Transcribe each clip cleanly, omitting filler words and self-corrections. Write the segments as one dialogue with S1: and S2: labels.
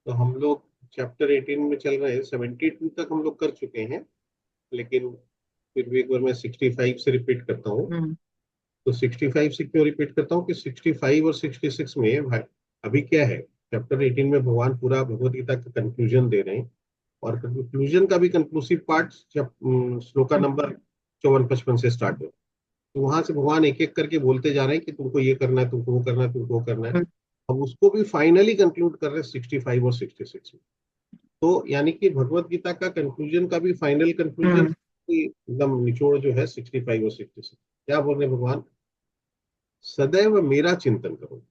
S1: तो हम लोग चैप्टर 18 में चल रहे हैं, 72 तक हम लोग कर चुके हैं। लेकिन फिर भी एक बार मैं 65 से रिपीट करता हूँ।
S2: हम्म।
S1: तो 65 से क्यों रिपीट करता हूँ कि 65 और 66 में अभी क्या है, चैप्टर 18 में भगवान पूरा भगवत गीता का कंक्लूजन दे रहे हैं। और कंक्लूजन का भी कंक्लूसिव पार्ट जब श्लोका नंबर 54-55 से स्टार्ट हो। तो वहां से भगवान एक एक करके बोलते जा रहे हैं कि तुमको ये करना है, तुमको वो करना है, तुमको वो करना है।
S2: हम्म।
S1: अब उसको भी फाइनली कंक्लूड कर रहे हैं 65 और 66 में। तो यानी कि भगवत गीता का कंक्लूजन का भी फाइनल कंक्लूजन
S2: हम्म।
S1: एकदम निचोड़ जो है 65 और 66। क्या बोल रहे हैं भगवान? सदैव मेरा चिंतन करो,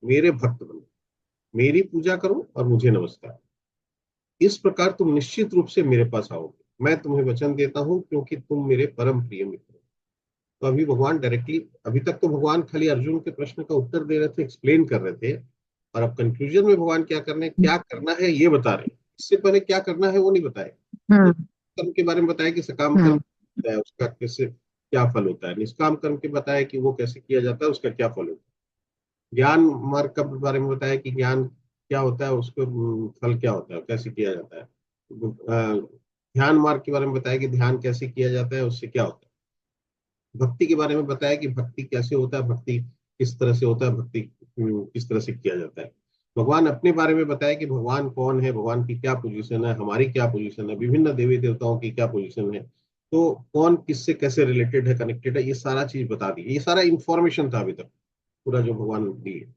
S1: मेरे भक्त बनो, मेरी पूजा करो और मुझे नमस्कार। इस प्रकार तुम निश्चित रूप से मेरे पास आओगे। मैं तुम्हें वचन देता हूँ क्योंकि तुम मेरे परम प्रिय मित्र हो। तो अभी भगवान डायरेक्टली, अभी तक तो भगवान खाली अर्जुन के प्रश्न का उत्तर दे रहे थे, एक्सप्लेन कर रहे थे। और अब कंक्लूजन में भगवान क्या करने, क्या करना है ये बता रहे हैं। इससे पहले क्या करना है वो नहीं बताए।
S2: हम्म।
S1: कर्म के बारे में बताया कि सकाम कर्म
S2: हम्म।
S1: होता है, उसका कैसे क्या फल होता है। निष्काम कर्म के बताया कि वो कैसे किया जाता है, उसका क्या फल होता है। ज्ञान मार्ग का बारे में बताया कि ज्ञान क्या होता है, उसको फल क्या होता है, कैसे किया जाता है। ध्यान मार्ग के बारे में बताया कि ध्यान कैसे किया जाता है, उससे क्या होता है। भक्ति के बारे में बताया कि भक्ति कैसे होता है, भक्ति किस तरह से होता है, भक्ति किस तरह से किया जाता है। भगवान अपने बारे में बताया कि भगवान कौन है, भगवान की क्या पोजीशन है, हमारी क्या पोजीशन है, विभिन्न देवी देवताओं की क्या पोजीशन है। तो कौन किससे कैसे रिलेटेड है, कनेक्टेड है, ये सारा चीज बता दी। ये सारा इंफॉर्मेशन था अभी तक पूरा जो भगवान दिए।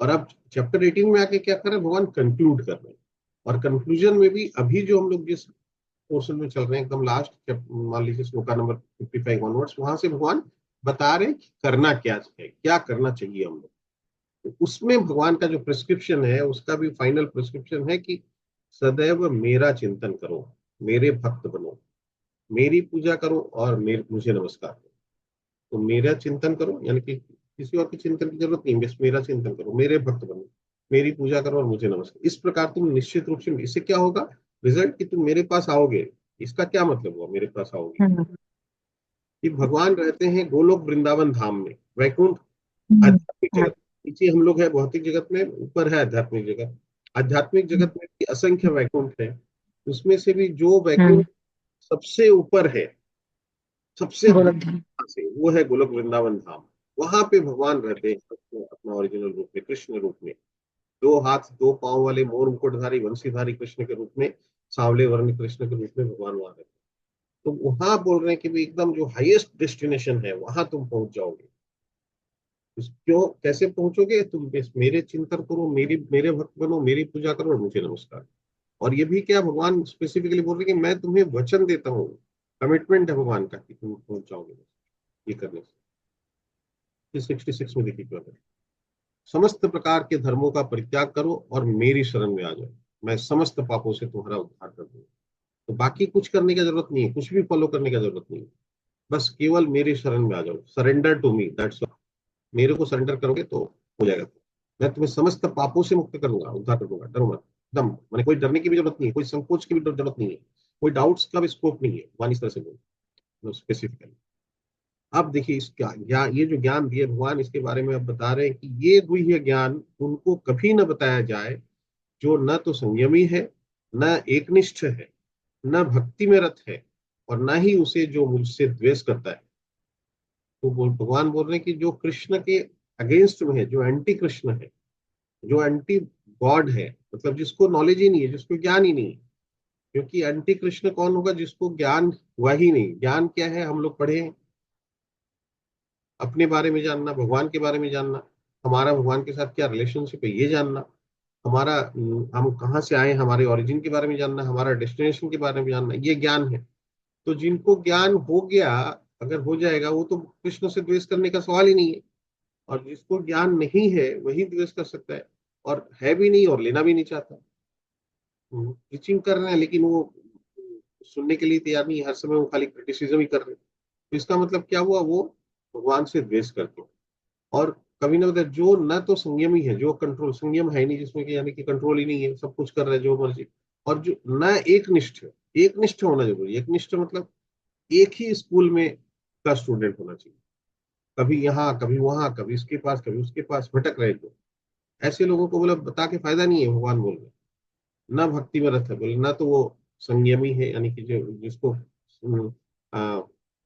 S1: और अब चैप्टर 18 में आके क्या कर रहे हैं भगवान, कंक्लूड कर रहे हैं। और कंक्लूजन में भी अभी जो हम लोग जिस पोर्शन में चल रहे हैं एकदम लास्ट, मान लीजिए श्लोका नंबर 55 ऑनवर्ड्स, वहां से भगवान बता रहे हैं कि करना क्या है, क्या करना चाहिए हम लोग। तो उसमें भगवान का जो प्रिस्क्रिप्शन है, उसका भी फाइनल प्रिस्क्रिप्शन है कि सदैव मेरा चिंतन करो, मेरे भक्त बनो, मेरी पूजा करो और मेरे मुझे नमस्कार करो। तो मेरा चिंतन करो यानी कि किसी और के चिंतन की जरूरत नहीं, बस मेरा चिंतन करो, मेरे भक्त बनो, मेरी पूजा करो और मुझे नमस्कार। इस प्रकार तुम निश्चित रूप से, इससे क्या होगा रिजल्ट, कि तुम मेरे पास आओगे। इसका क्या मतलब हुआ मेरे पास आओगे?
S2: हम्म।
S1: कि भगवान रहते हैं गोलोक वृंदावन धाम में, वैकुंठ
S2: हम्म।
S1: आध्यात्मिक जगत। नीचे हम लोग है भौतिक जगत में, ऊपर है आध्यात्मिक जगत। आध्यात्मिक जगत में भी असंख्य वैकुंठ है। उसमें से भी जो वैकुंठ
S2: हम्म।
S1: सबसे ऊपर है, सबसे
S2: गोलोक
S1: से, वो है गोलोक वृंदावन धाम। वहां पे भगवान रहते हैं अपना ओरिजिनल रूप में, कृष्ण रूप में। दो हाथ दो पांव वाले मोर मुकुटधारी वंशीधारी कृष्ण के रूप में, सांवले वर्ण कृष्ण के रूप में भगवान वहां रहते हैं। तो वहां बोल रहे हैं कि भी एकदम जो हाईएस्ट डेस्टिनेशन है वहां तुम पहुंच जाओगे। क्यों, कैसे पहुंचोगे तुम? बस मेरे चिंतन करो, मेरे भक्त बनो, मेरी पूजा करो और मुझे नमस्कार। और ये भी क्या भगवान स्पेसिफिकली बोल रहे हैं कि मैं तुम्हें वचन देता हूँ, कमिटमेंट है भगवान का कि तुम पहुंच जाओगे ये करने से। 66 में देखिए क्या है, समस्त प्रकार के धर्मों का परित्याग करो और मेरी शरण में आ जाओ, मैं समस्त पापों से तुम्हारा उद्धार कर दूंगा। तो बाकी कुछ करने की जरूरत नहीं है, कुछ भी फॉलो करने की जरूरत नहीं है। बस केवल मेरी शरण में आ जाओ, surrender to me, that's all. मेरे को सरेंडर करोगे तो हो जाएगा। मैं तुम्हें समस्त पापों से मुक्त करूंगा, उद्धार कर दूंगा, डरो मत। एकदम मैंने, कोई डरने की भी जरूरत नहीं है, कोई संकोच की भी जरूरत नहीं है, कोई डाउट्स का भी स्कोप नहीं है। भगवान इस तरह से बोल स्पेसिफिकली। अब देखिए इसका ज्ञान, ये जो ज्ञान दिए भगवान, इसके बारे में अब बता रहे हैं कि ये गुह्य ज्ञान उनको कभी न बताया जाए जो न तो संयमी है, न एकनिष्ठ है, न भक्ति में रत है, और न ही उसे जो मुझसे द्वेष करता है। तो भगवान बोल रहे हैं कि जो कृष्ण के अगेंस्ट में है, जो एंटी कृष्ण है, जो एंटी गॉड है, मतलब जिसको नॉलेज ही नहीं है, जिसको ज्ञान ही नहीं है। क्योंकि एंटी कृष्ण कौन होगा? जिसको ज्ञान हुआ ही नहीं। ज्ञान क्या है हम लोग पढ़े हैं, अपने बारे में जानना, भगवान के बारे में जानना, हमारा भगवान के साथ क्या रिलेशनशिप है ये जानना, हमारा हम कहाँ से आए, हमारे ओरिजिन के बारे में जानना, हमारा डेस्टिनेशन के बारे में जानना, ये ज्ञान है। तो जिनको ज्ञान हो गया, अगर हो जाएगा, वो तो कृष्ण से द्वेष करने का सवाल ही नहीं है। और जिसको ज्ञान नहीं है वही द्वेष कर सकता है, और है भी नहीं और लेना भी नहीं चाहता। टीचिंग कर रहे हैं लेकिन वो सुनने के लिए तैयार नहीं है, हर समय वो खाली क्रिटिसिज्म ही कर रहे हैं। तो इसका मतलब क्या हुआ? वो भगवान से द्वेष करते हैं। और कभी ना कभी जो न तो संयमी है, जो कंट्रोल, संयम है नहीं जिसमें कि यानी कि कंट्रोल ही नहीं है, सब कुछ कर रहे हैं जो मर्जी। और जो न एक निष्ठ है, एक निष्ठ होना जरूरी है। एक निष्ठ मतलब एक ही स्कूल में का स्टूडेंट होना चाहिए। कभी यहाँ कभी वहां, कभी इसके पास कभी उसके पास भटक रहे। तो ऐसे लोगों को बोला बता के फायदा नहीं है, भगवान बोल रहे हैं। ना भक्ति में रत है, बोले ना तो वो संयमी है, यानी कि जो जिसको आ,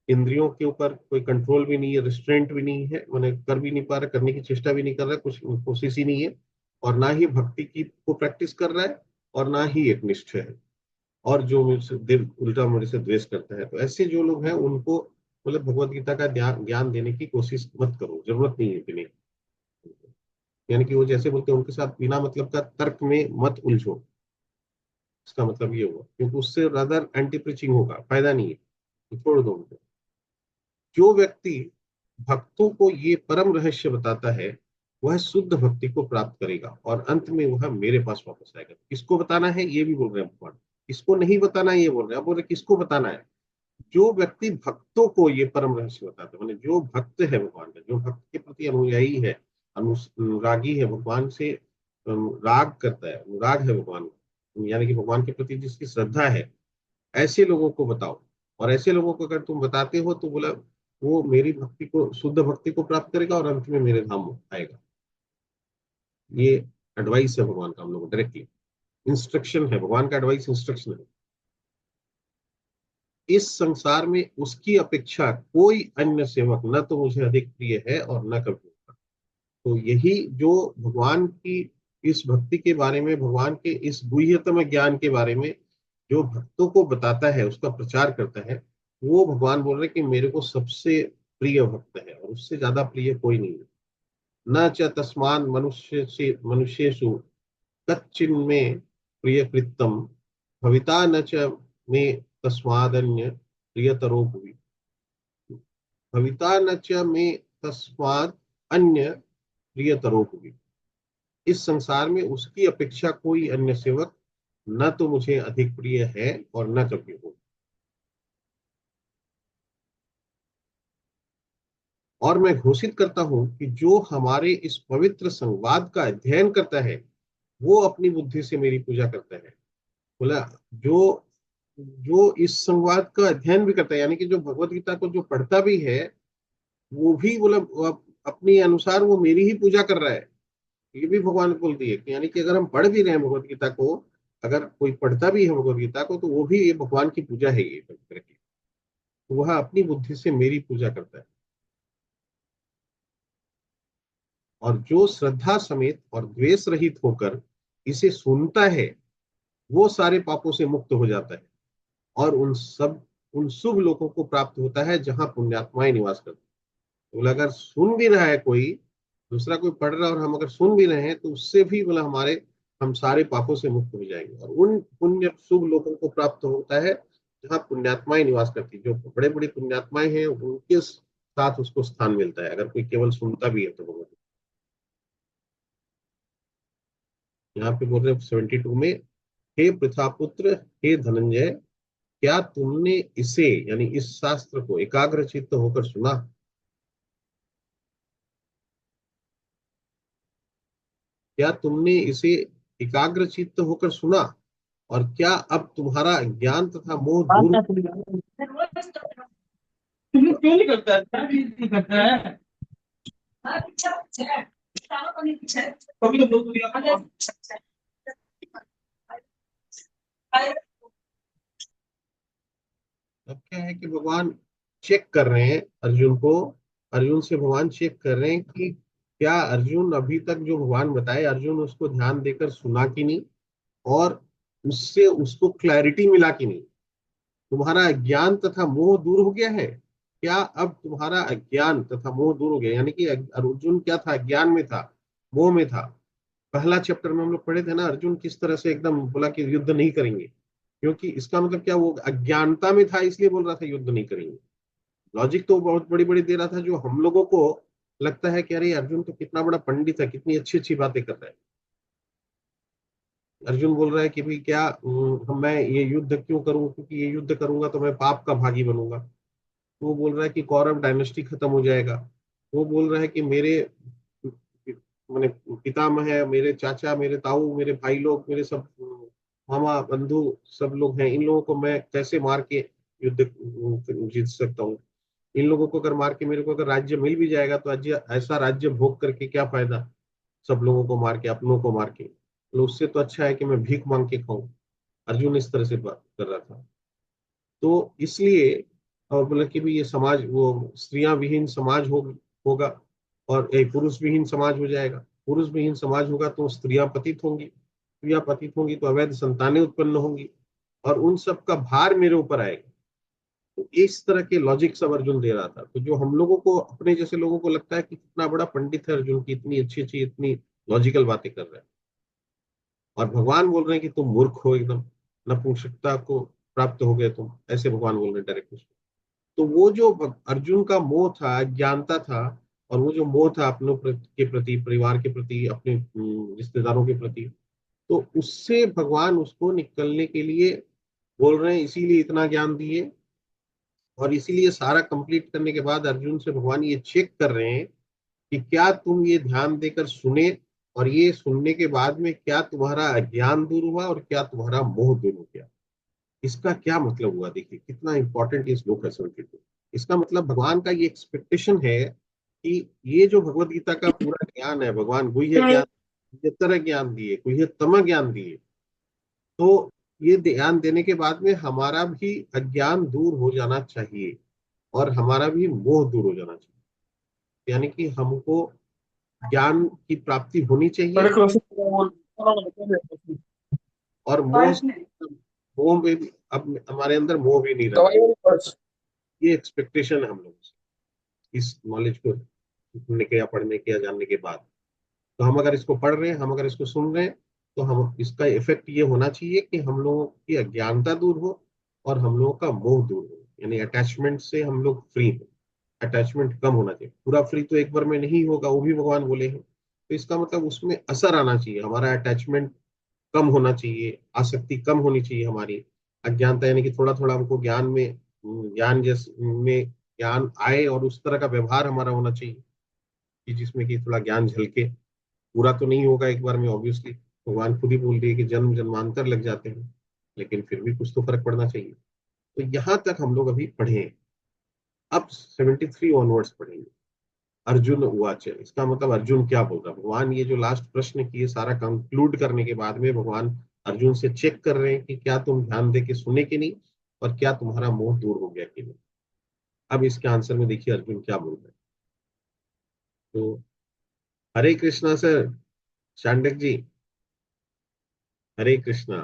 S1: इंद्रियों के ऊपर कोई कंट्रोल भी नहीं है, रिस्ट्रेंट भी नहीं है, मैंने कर भी नहीं पा रहा, करने की चेष्टा भी नहीं कर रहा है, कुछ कोशिश ही नहीं है, और ना ही भक्ति की को प्रैक्टिस कर रहा है, और ना ही एक निष्ठ है, और जो मुझसे दिल उल्टा मेरे से द्वेष करता है। तो ऐसे जो लोग हैं उनको मतलब भगवत गीता का ज्ञान देने की कोशिश मत करो, जरूरत नहीं है इतनी। यानी कि वो जैसे बोलते हैं उनके साथ बिना मतलब का तर्क में मत उलझो, इसका मतलब ये हुआ, क्योंकि उससे रदर एंटी प्रीचिंग होगा, फायदा नहीं है, तो छोड़ दो उनको। जो व्यक्ति भक्तों को ये परम रहस्य बताता है वह शुद्ध भक्ति को प्राप्त करेगा और अंत में वह मेरे पास वापस आएगा। किसको बताना है ये भी बोल रहे हैं भगवान, किसको नहीं बताना है ये बोल रहे हैं, अब बोल रहे किसको बताना है। जो व्यक्ति भक्तों को ये परम रहस्य बताता है, मैंने जो भक्त है भगवान का, जो भक्त के प्रति अनुयायी है, अनुरागी है, भगवान से राग करता है, अनुराग है भगवान, यानी कि भगवान के प्रति जिसकी श्रद्धा है, ऐसे लोगों को बताओ। और ऐसे लोगों को अगर तुम बताते हो तो बोला वो मेरी भक्ति को, शुद्ध भक्ति को प्राप्त करेगा और अंत में मेरे धाम आएगा। ये एडवाइस है भगवान का हम लोग डायरेक्टली, इंस्ट्रक्शन है भगवान का, एडवाइस इंस्ट्रक्शन है। इस संसार में उसकी अपेक्षा कोई अन्य सेवक न तो मुझे अधिक प्रिय है और न कभी होगा। तो यही जो भगवान की इस भक्ति के बारे में, भगवान के इस गुह्यतम ज्ञान के बारे में जो भक्तों को बताता है, उसका प्रचार करता है, वो भगवान बोल रहे कि मेरे को सबसे प्रिय भक्त है और उससे ज्यादा प्रिय कोई नहीं है। न च तस्मान मनुष्य से मनुष्येषु कच्चिन्मे प्रिय कृतम भविता न च मे तस्मादन्य प्रियतरो भुवि, भविता न च मे तस्माद अन्य प्रियतरो भुवि। इस संसार में उसकी अपेक्षा कोई अन्य सेवक न तो मुझे अधिक प्रिय है और न कभी हो। और मैं घोषित करता हूं कि जो हमारे इस पवित्र संवाद का अध्ययन करता है वो अपनी बुद्धि से मेरी पूजा करता है। बोला जो जो इस संवाद का अध्ययन भी करता है, यानी कि जो भगवत गीता को जो पढ़ता भी है, वो भी बोला अपने अनुसार वो मेरी ही पूजा कर रहा है। ये भी भगवान बोल दिए कि यानी कि अगर हम पढ़ भी रहे हैं भगवत गीता को, अगर कोई पढ़ता भी है भगवत गीता को, तो वो भी ये भगवान की पूजा है ये तरह की। तो वह अपनी बुद्धि से मेरी पूजा करता है। और जो श्रद्धा समेत और द्वेष रहित होकर इसे सुनता है वो सारे पापों से मुक्त हो जाता है और उन शुभ लोगों को प्राप्त होता है जहां पुण्यात्माएं निवास करती हैं। बोला अगर सुन भी रहा है कोई, दूसरा कोई पढ़ रहा है और हम अगर सुन भी रहे हैं तो उससे भी बोला हम सारे पापों से मुक्त हो जाएंगे और उन पुण्य शुभ लोगों को प्राप्त होता है जहाँ पुण्यात्माएं निवास करती, जो बड़े बड़े पुण्यात्माएं हैं उनके साथ उसको स्थान मिलता है अगर कोई केवल सुनता भी है तो भगवत। यहाँ पे बोल रहे 72 में, हे पृथापुत्र, हे धनंजय, क्या तुमने इसे यानी इस शास्त्र को एकाग्र चित्त होकर सुना। क्या तुमने इसे एकाग्र चित्त होकर सुना और क्या अब तुम्हारा ज्ञान तथा मोह दूर।
S2: क्यों नहीं करता है, क्या नहीं करता है। कभी तो बोल दिया।
S1: अब क्या है कि भगवान चेक कर रहे हैं अर्जुन को, अर्जुन से भगवान चेक कर रहे हैं कि क्या अर्जुन अभी तक जो भगवान बताए अर्जुन उसको ध्यान देकर सुना कि नहीं, और उससे उसको क्लैरिटी मिला कि नहीं। तुम्हारा अज्ञान तथा मोह दूर हो गया है, क्या अब तुम्हारा अज्ञान तथा मोह दूर हो गया, यानी कि अर्जुन क्या था, अज्ञान में था, मोह में था। पहला चैप्टर में हम लोग पढ़े थे ना, अर्जुन किस तरह से एकदम बोला कि युद्ध नहीं करेंगे, क्योंकि इसका मतलब क्या, वो अज्ञानता में था इसलिए बोल रहा था युद्ध नहीं करेंगे। लॉजिक तो बहुत बड़ी बड़ी दे रहा था जो हम लोगों को लगता है कि अरे अर्जुन तो कितना बड़ा पंडित है, कितनी अच्छी अच्छी बातें कर रहा है। अर्जुन बोल रहा है कि भाई क्या मैं ये युद्ध क्यों करूं, क्योंकि ये युद्ध करूंगा तो मैं पाप का भागी बनूंगा। तो वो बोल रहा है कि कौरव डायनेस्टी खत्म हो जाएगा। वो बोल रहा है कि मेरे मैंने पितामह है, मेरे चाचा, मेरे ताऊ, मेरे भाई लोग, मेरे सब मामा बंधु सब लोग हैं, इन लोगों को मैं कैसे मार के युद्ध जीत सकता हूँ। इन लोगों को अगर मार के मेरे को अगर राज्य मिल भी जाएगा तो राज्य, ऐसा राज्य भोग करके क्या फायदा, सब लोगों को मार के, अपनों को मार के। तो उससे तो अच्छा है कि मैं भीख मांग के खाऊं। अर्जुन इस तरह से बात कर रहा था। तो इसलिए और बोला कि भी ये समाज वो स्त्रियां विहीन समाज होगा, और एक पुरुष विहीन समाज हो जाएगा। पुरुष विहीन समाज होगा तो स्त्रियां पतित होंगी, स्त्रियां पतित होंगी तो अवैध संतानें उत्पन्न होंगी, और उन सब का भार मेरे ऊपर आएगा। तो इस तरह के लॉजिक सब अर्जुन दे रहा था। तो जो हम लोगों को, अपने जैसे लोगों को लगता है कि कितना बड़ा पंडित है अर्जुन, की इतनी अच्छी अच्छी इतनी लॉजिकल बातें कर रहा है, और भगवान बोल रहे हैं कि तुम मूर्ख हो एकदम, नपुंसकता को प्राप्त हो गए तुम, ऐसे भगवान बोल रहे हैं डायरेक्ट। तो वो जो अर्जुन का मोह था, अज्ञानता था, और वो जो मोह था अपनों के प्रति, परिवार के प्रति, अपने रिश्तेदारों के प्रति, तो उससे भगवान उसको निकलने के लिए बोल रहे हैं, इसीलिए इतना ज्ञान दिए। और इसीलिए सारा कंप्लीट करने के बाद अर्जुन से भगवान ये चेक कर रहे हैं कि क्या तुम ये ध्यान देकर सुने, और ये सुनने के बाद में क्या तुम्हारा अज्ञान दूर हुआ और क्या तुम्हारा मोह दूर हो गया। इसका क्या मतलब हुआ, देखिए कितना इंपॉर्टेंट ये श्लोक है 72। इसका मतलब भगवान का ये एक्सपेक्टेशन है कि ये जो भगवत गीता का पूरा ज्ञान है, भगवान गुह्य ज्ञान, गुह्यतर ज्ञान दिए, गुह्यतम ज्ञान दिए, तो ये ध्यान देने के बाद में हमारा भी अज्ञान दूर हो जाना चाहिए, और हमारा भी मोह दूर हो जाना चाहिए। यानी कि हमको ज्ञान की प्राप्ति होनी चाहिए, और मोह, मोह में भी, अब हमारे अंदर मोह भी नहीं रहना। ये एक्सपेक्टेशन है हम लोगों से इस नॉलेज को सुनने के या पढ़ने के या जानने के बाद। तो हम अगर इसको पढ़ रहे हैं, हम अगर इसको सुन रहे हैं, तो हम इसका इफेक्ट ये होना चाहिए कि हम लोगों की अज्ञानता दूर हो और हम लोगों का मोह दूर हो, यानी अटैचमेंट से हम लोग फ्री हो। अटैचमेंट कम होना चाहिए, पूरा फ्री तो एक बार में नहीं होगा, वो भी भगवान बोले हैं। तो इसका मतलब उसमें असर आना चाहिए, हमारा अटैचमेंट कम होना चाहिए, आसक्ति कम होनी चाहिए हमारी। अज्ञानता यानी कि थोड़ा थोड़ा हमको ज्ञान में, ज्ञान जैस में ज्ञान आए, और उस तरह का व्यवहार हमारा होना चाहिए कि जिसमें कि थोड़ा ज्ञान झलके। पूरा तो नहीं होगा एक बार में ऑब्वियसली, भगवान खुद ही बोल दिए कि जन्म जन्मांतर लग जाते हैं, लेकिन फिर भी कुछ तो फर्क पड़ना चाहिए। तो यहाँ तक हम लोग अभी पढ़े हैं। अब 73 ऑनवर्ड्स पढ़ेंगे। अर्जुन उवाच, इसका मतलब अर्जुन क्या बोल रहा है, भगवान ये जो लास्ट प्रश्न किए सारा कंक्लूड करने के बाद में भगवान अर्जुन से चेक कर रहे हैं कि क्या तुम ध्यान दे के सुने कि नहीं, और क्या तुम्हारा मोह दूर हो गया कि नहीं। अब इसके आंसर में देखिए अर्जुन क्या बोल रहे हैं। तो हरे कृष्णा सर, चांडक जी, हरे कृष्णा।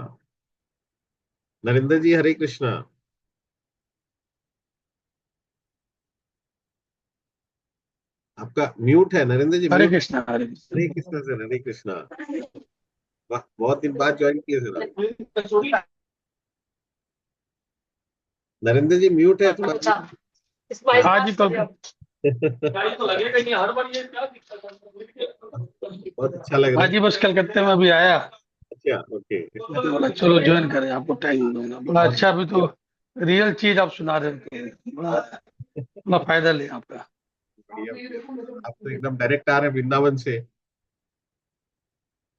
S1: नरेंद्र जी, हरे कृष्णा। आपका म्यूट है नरेंद्र जी,
S3: हरे
S1: म्यूट।
S3: कृष्णा हरे
S1: हरे
S3: कृष्णा।
S1: कृष्णा सर, हरे कृष्णा। वाह, बहुत दिन बाद ज्वाइन किए सर आप। नरेंद्र जी म्यूट है थोड़ा।
S2: अच्छा,
S1: हाँ।
S3: हाँ जी तो
S2: तो लगेगा नहीं हर बार, ये क्या दिक्कत
S1: बहुत अच्छा लग रहा
S3: हाँ
S1: है।
S3: जी बस कलकत्ते में अभी आया
S1: अच्छा, ओके।
S3: तो बोला चलो ज्वाइन करें, आपको टाइम दूंगा। बड़ा
S1: बहुत
S3: अच्छा, अभी तो रियल चीज आप सुना रहे थे, बड़ा बड़ा फायदा ले आपका।
S1: बढ़िया बढ़िया। आप तो एकदम डायरेक्ट आ रहे हैं वृंदावन से।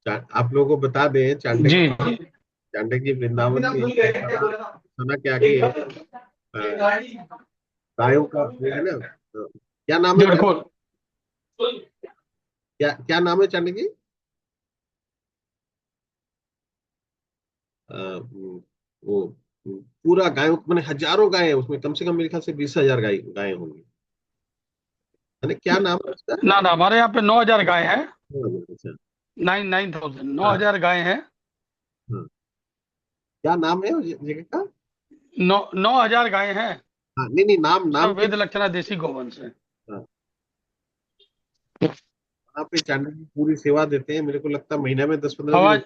S1: आप लोगों को बता दें, चांडक,
S3: जी जी।
S1: चांडक जी वृंदावन में सना के आगे है, गायों का वो है ना, क्या नाम है
S3: जड़कोल।
S1: क्या क्या नाम है चांडक जी? वो पूरा गायों मैंने हजारों गायें हैं उसमें, कम से कम मेरे ख्याल से 20,000 गाय गायें होंगी, है ना? क्या नाम है उसका?
S3: ना ना, हमारे यहाँ पे 9,000 गाय हैं।
S1: अच्छा।
S3: 9,000
S1: हाँ
S3: 9,000 गाय हैं।
S1: हाँ। क्या नाम है उस जगह का?
S3: 9,000 गाय हैं।
S1: हाँ, नहीं नहीं, नाम नाम
S3: सब
S1: क्या?
S3: वेद लक्षणा देसी गौवंश है।
S1: हाँ, वहाँ पे चांडक जी पूरी सेवा देते हैं, मेरे को लगता है महीने में 10-15 दिन।
S3: आवाज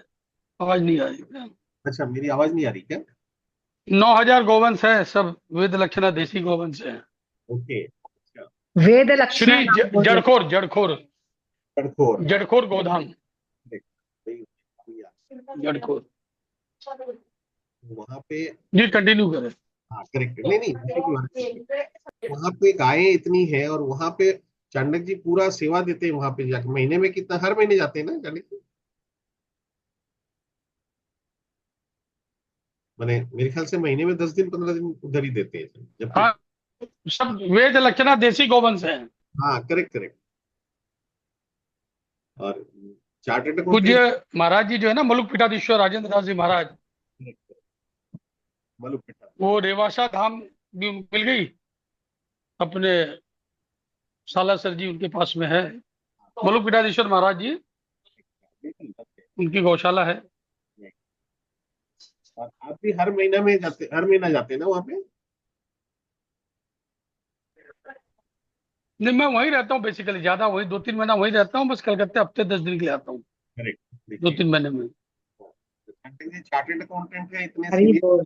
S3: आवाज नहीं आ रही।
S1: अच्छा, मेरी आवाज नहीं आ रही क्या?
S3: 9,000 गौवंश है, सब वेद लक्षणा देसी गौवंश है।
S1: ओके, अच्छा।
S4: वेद लक्षणा
S3: श्री
S4: नाम बोल रहे
S3: जड़खोर जड़खोर
S1: कड़खोर।
S3: जड़खोर गोधाम। जड़खोर।
S1: वहां पे,
S3: जी कंटिन्यू करें।
S1: हाँ करेक्ट, नहीं नहीं उसी की बात कर रहे हैं। वहां पे गायें इतनी है, और वहां पे चांडक जी पूरा सेवा देते हैं वहां पे जाके। महीने में कितना, हर महीने जाते हैं ना चांडक जी? मैंने मेरे ख्याल से महीने में 10 दिन 15 दिन उधर ही देते हैं जब तक।
S3: हाँ, सब वेद लक्षणा देसी गौवंश है।
S1: हाँ करेक्ट करेक्ट। और चार्टर्ड
S3: पूज्य
S1: अकाउंटेंट
S3: महाराज जी जो है ना, मुलुक पीठाधीश्वर राजेंद्र दास जी महाराज,
S1: मलुक पिटा।
S3: वो रेवासा धाम भी मिल गई अपने, सालासर जी उनके पास में है। मुलुक पीठाधीश्वर महाराज जी, उनकी गौशाला है।
S1: और आप भी हर महीना में जाते, हर महीना जाते हैं ना वहाँ पे?
S3: नहीं, मैं वहीं रहता हूँ बेसिकली, ज्यादा वहीं 2-3 महीना वहीं रहता हूँ, बस कलकत्ते हफ्ते 10 दिन के लिए आता हूँ,
S1: करेक्ट।
S3: दो
S1: देखिए,
S3: तीन महीने में।
S1: चार्टर्ड अकाउंटेंट है, इतने
S4: हरी
S1: सीनियर
S4: बोल।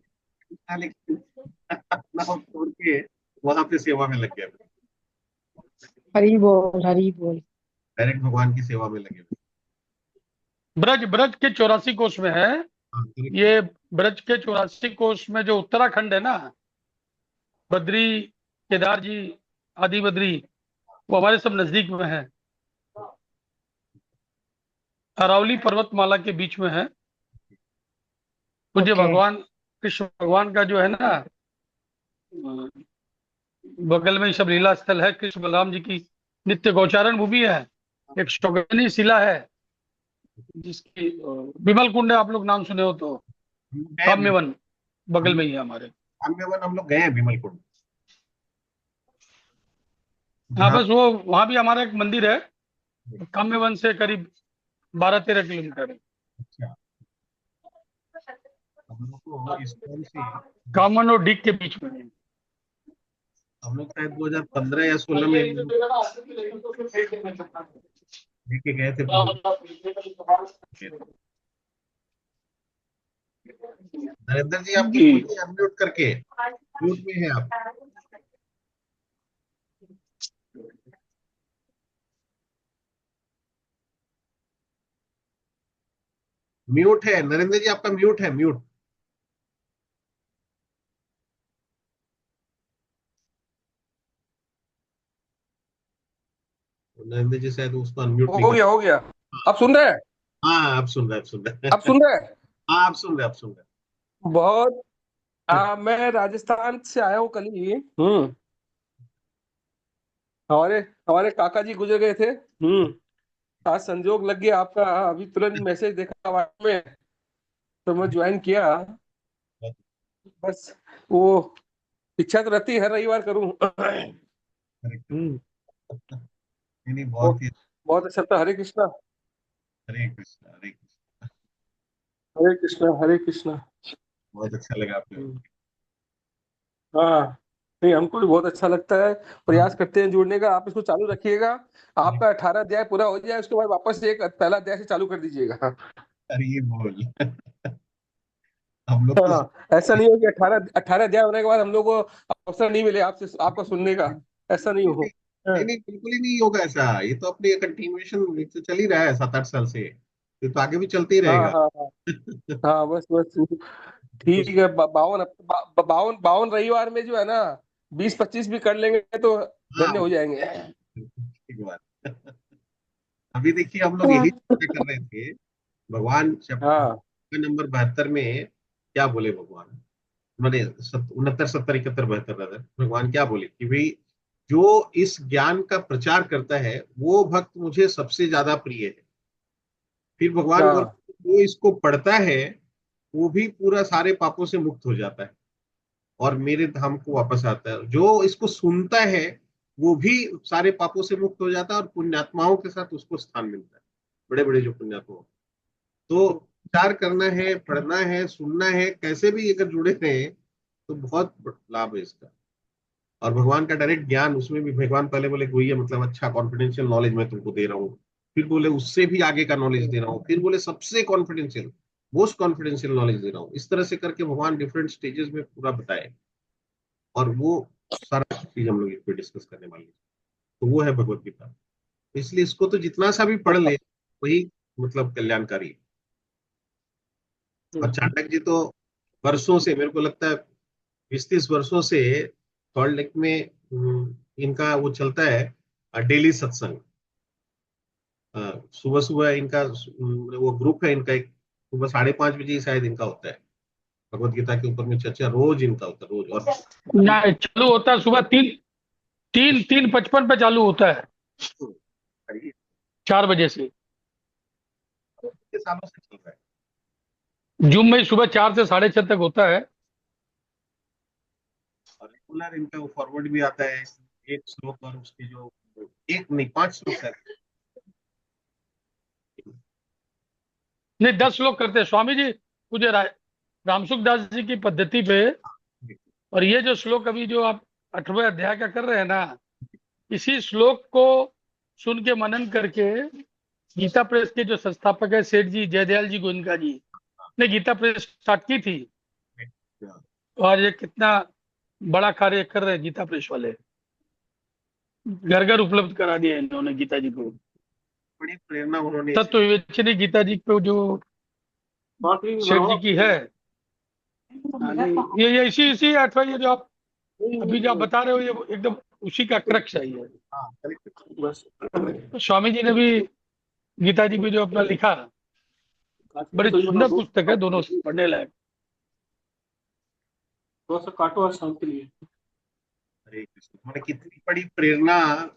S1: था, लेकिन अपना वो छोड़ के वहां पे सेवा में लग गया,
S4: हरी बोल। हरी बोल।
S1: डायरेक्ट भगवान की सेवा में लगे हुए।
S3: ब्रज ब्रज के 84 कोष में है
S1: हाँ, correct है।
S3: ये। ब्रज के 84 कोष में जो उत्तराखंड है ना, बद्री, केदार जी, आदि बद्री, वो हमारे सब नजदीक में है। अरावली पर्वतमाला के बीच में है। पूज्य
S4: ओके।
S3: भगवान कृष्ण भगवान का जो है ना, बगल में ही सब लीला स्थल है। कृष्ण बलराम जी की नित्य गौचारण भूमि है। एक शौगनी शिला है जिसकी विमल कुंड है, आप लोग नाम सुने हो तो।
S1: हम लोग गए विमल-
S3: काम्यवन
S1: हम
S3: बगल में
S1: लोग
S3: ही है हमारे।
S1: काम्यवन हम लोग गए हैं, विमल कुंड,
S3: हाँ,
S1: जहाँ।
S3: बस वो वहां भी हमारा एक मंदिर है, काम्यवन से करीब 12-13 किलोमीटर है।
S1: अच्छा, हम लोग को इस टाइम से,
S3: कामन और डीग के बीच में है।
S1: हम लोग शायद 2015 या 16 में लेके गए थे प्रभु। नरेंद्र जी, आपकी
S3: जी।
S1: बोलिए अनम्यूट करके, म्यूट में है आप। म्यूट है नरेंद्र जी, आपका म्यूट है, म्यूट। नरेंद्र जी शायद उसको अनम्यूट नहीं
S5: हो
S1: कर।
S5: गया हो गया। आप सुन रहे हैं?
S1: हाँ, आप सुन रहे हैं, आप सुन रहे
S5: आप
S1: हैं।
S5: सुन रहे हैं?
S1: हाँ, आप सुन रहे हैं, आप सुन रहे
S5: बहुत मैं राजस्थान से आया हूँ कल ही। हमारे हमारे काका जी गुजर गए थे। आज संजोग लग गया आपका, अभी तुरंत मैसेज देखा व्हाट्सएप में, तो मैं ज्वाइन किया।
S1: हैं।
S5: बस वो इच्छा तो रहती है हर रविवार करूँ।
S1: Correct।
S5: हम्म।
S1: नहीं नहीं,
S5: वो
S1: बहुत ही।
S5: बहुत अच्छा था। हरे कृष्णा।
S1: हरे कृष्णा, हरे कृष्णा।
S5: हरे कृष्णा। हरे कृष्णा।
S1: बहुत अच्छा लगा आपने।
S5: हम्म। हाँ, नहीं हमको भी बहुत अच्छा लगता है।
S1: हाँ,
S5: प्रयास करते हैं जुड़ने का। आप इसको चालू रखिएगा। आपका 18 अध्याय पूरा हो जाए, उसके बाद वापस से एक पहला अध्याय से चालू कर दीजिएगा।
S1: अरे ये बोल। हम लोग तो
S5: हाँ, ऐसा नहीं हो कि 18 अध्याय होने के बाद हम लोग को अवसर नहीं मिले आपसे आपका सुनने का। ऐसा नहीं
S1: नहीं
S5: हो।
S1: नहीं
S5: हाँ।
S1: नहीं नहीं, बिल्कुल ही नहीं होगा ऐसा। ये तो अपनी कंटिन्यूएशन तो चल ही रहा है 7-8 साल से, ये तो आगे भी चलते ही
S5: हाँ
S1: रहेगा।
S5: हाँ हाँ। हाँ, बस बस
S1: तो
S5: ठीक है। 52 रविवार में जो है ना, 20-25 भी कर लेंगे तो
S1: हाँ,
S5: धन्य हो जाएंगे।
S1: ठीक बात। अभी देखिए, हम लोग यही चर्चा कर रहे थे, भगवान
S5: हाँ
S1: नंबर 72 में क्या बोले भगवान, मैंने 69, 70, 71, 72 रादर, भगवान क्या बोले कि भाई, जो इस ज्ञान का प्रचार करता है वो भक्त मुझे सबसे ज्यादा प्रिय है। फिर भगवान बोले,
S5: हाँ
S1: जो इसको पढ़ता है वो भी पूरा सारे पापों से मुक्त हो जाता है और मेरे धाम को वापस आता है। जो इसको सुनता है वो भी सारे पापों से मुक्त हो जाता है और पुण्यात्माओं के साथ उसको स्थान मिलता है, बड़े बड़े जो पुण्यात्मा। तो विचार करना है, पढ़ना है, सुनना है, कैसे भी अगर जुड़े रहे तो बहुत लाभ है इसका। और भगवान का डायरेक्ट ज्ञान, उसमें भी भगवान पहले बोले कोई है, मतलब अच्छा कॉन्फिडेंशियल नॉलेज मैं तुमको दे रहा हूँ। फिर बोले उससे भी आगे का नॉलेज दे रहा हूँ। फिर बोले सबसे कॉन्फिडेंशियल, मोस्ट कॉन्फिडेंशियल नॉलेज दे रहा हूँ। इस तरह से करके भगवान डिफरेंट स्टेजेस में पूरा बताए, और वो सारा चीज हम लोग इस पे डिस्कस करने वाले हैं। तो वो है भगवत गीता। इसलिए इसको तो जितना सा भी पढ़ ले वही मतलब कल्याणकारी है। और चाणक्य जी तो वर्षों से, मेरे को लगता है 20-30 वर्षों से सॉल्ट लेक में इनका वो चलता है डेली सत्संग। सुबह सुबह इनका वो ग्रुप है इनका, एक सुबह 5:30 बजे ही शायद इनका होता है, भगवत गीता के ऊपर में चर्चा रोज इनका होता है, रोज। और
S3: ना, चालू होता है सुबह 3:55 पे चालू होता है, 4 बजे से।
S1: कितने सालों से चल रहा है
S3: जूम में सुबह 4 से 6:30 तक होता है।
S1: और रेगुलर इनका फॉरवर्ड भी आता है, एक श्लोक और उसके जो एक नहीं 5 श्लोक है।
S3: नहीं, 10 श्लोक करते हैं स्वामी जी। पूज्य रामसुख दास जी की पद्धति पे। और ये जो श्लोक अभी जो आप 8वें अध्याय का कर रहे हैं ना, इसी श्लोक को सुन के मनन करके गीता प्रेस के जो संस्थापक है सेठ जी जयदयाल जी गोयनका जी ने गीता प्रेस स्टार्ट की थी। और ये कितना बड़ा कार्य कर रहे हैं गीता प्रेस वाले। घर घर उपलब्ध करा दिया इन्होंने गीता जी को।
S1: बड़ी प्रेरणा उन्होंने
S3: तत्व विवेचनी गीता जी को जो सेठ जी की है। ये इसी इसी 8वां ये जो आप अभी जो आप बता रहे हो ये एकदम उसी का क्रक्स है ये।
S1: हाँ, correct।
S5: बस
S3: तो स्वामी जी ने भी गीता जी पे जो अपना लिखा, बड़ी सुंदर पुस्तक है, दोनों से पढ़ने लायक।
S5: थोड़ा सा काटो और शांति लिए।
S1: हरे कृष्ण, मैंने कितनी बड़ी प्रेरणा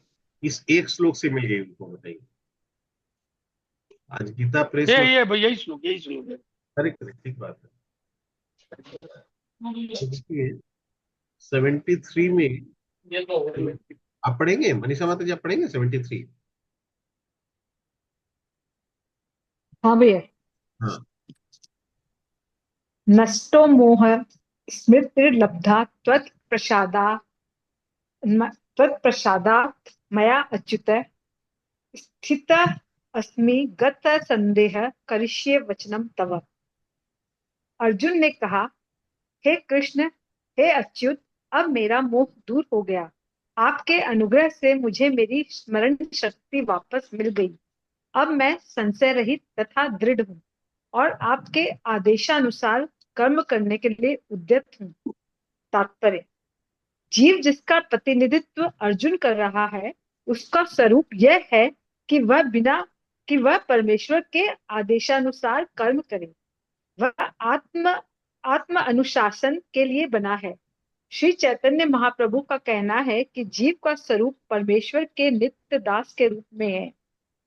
S1: इस एक श्लोक से मिल गई उनको, बताइए। आज गीता प्रेस में
S3: ये भाई यही श्लोक है।
S1: करेक्ट, ठीक बात है। तो देखिए 73 में
S2: ये तो हो गई।
S1: आप पढ़ेंगे, मनीषा माता जी आप पढ़ेंगे 73?
S4: हाँ भैया।
S1: हाँ।
S4: नष्टो मोह स्मृतिर्लब्धा त्वत्प्रसादात् मया अच्युत स्थित अस्मि गत संदेह करिष्ये वचनम तव। अर्जुन ने कहा, हे कृष्ण, हे अच्युत, अब मेरा मोह दूर हो गया। आपके अनुग्रह से मुझे मेरी स्मरण शक्ति वापस मिल गई। अब मैं संशय रहित तथा दृढ़ हूँ और आपके आदेशानुसार कर्म करने के लिए उद्यत हूँ। तात्पर्य: जीव जिसका प्रतिनिधित्व अर्जुन कर रहा है, उसका स्वरूप यह है कि वह परमेश्वर के आदेशानुसार कर्म करे। वह आत्म अनुशासन के लिए बना है। श्री चैतन्य महाप्रभु का कहना है कि जीव का स्वरूप परमेश्वर के नित्य दास के रूप में है।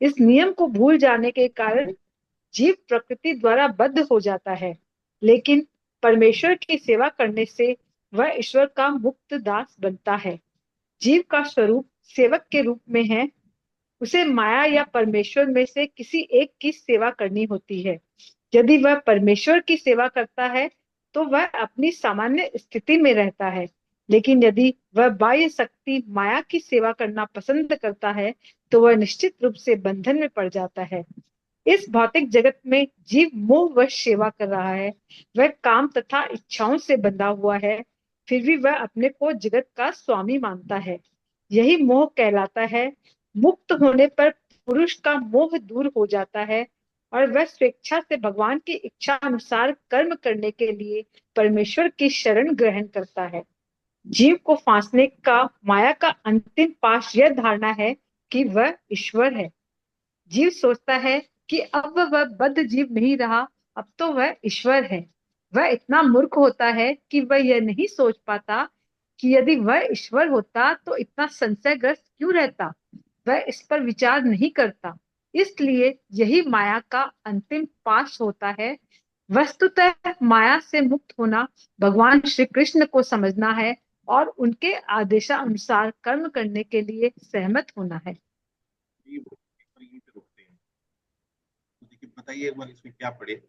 S4: इस नियम को भूल जाने के कारण जीव प्रकृति द्वारा बद्ध हो जाता है, लेकिन परमेश्वर की सेवा करने से वह ईश्वर का मुक्त दास बनता है। जीव का स्वरूप सेवक के रूप में है। उसे माया या परमेश्वर में से किसी एक की सेवा करनी होती है। यदि वह परमेश्वर की सेवा करता है तो वह अपनी सामान्य स्थिति में रहता है, लेकिन यदि वह बाह्य शक्ति माया की सेवा करना पसंद करता है तो वह निश्चित रूप से बंधन में पड़ जाता है। इस भौतिक जगत में जीव मोहवश सेवा कर रहा है। वह काम तथा इच्छाओं से बंधा हुआ है, फिर भी वह अपने को जगत का स्वामी मानता है। यही मोह कहलाता है। मुक्त होने पर पुरुष का मोह दूर हो जाता है और वह स्वेच्छा से भगवान की इच्छा अनुसार कर्म करने के लिए परमेश्वर की शरण ग्रहण करता है। जीव को फांसने का माया का अंतिम पाश यह धारणा है कि वह ईश्वर है। जीव सोचता है कि अब वह बद्ध जीव नहीं रहा, अब तो वह ईश्वर है। वह इतना मूर्ख होता है कि वह यह नहीं सोच पाता कि यदि वह ईश्वर होता तो इतना संशयग्रस्त क्यों रहता। वह इस पर विचार नहीं करता। इसलिए यही माया का अंतिम पाश होता है। वस्तुतः माया से मुक्त होना भगवान श्री कृष्ण को समझना है और उनके आदेशानुसार कर्म करने के लिए सहमत होना है।
S1: यही पे रोकते हैं। तो देखिए बताइए एक बार इसमें क्या पढ़े।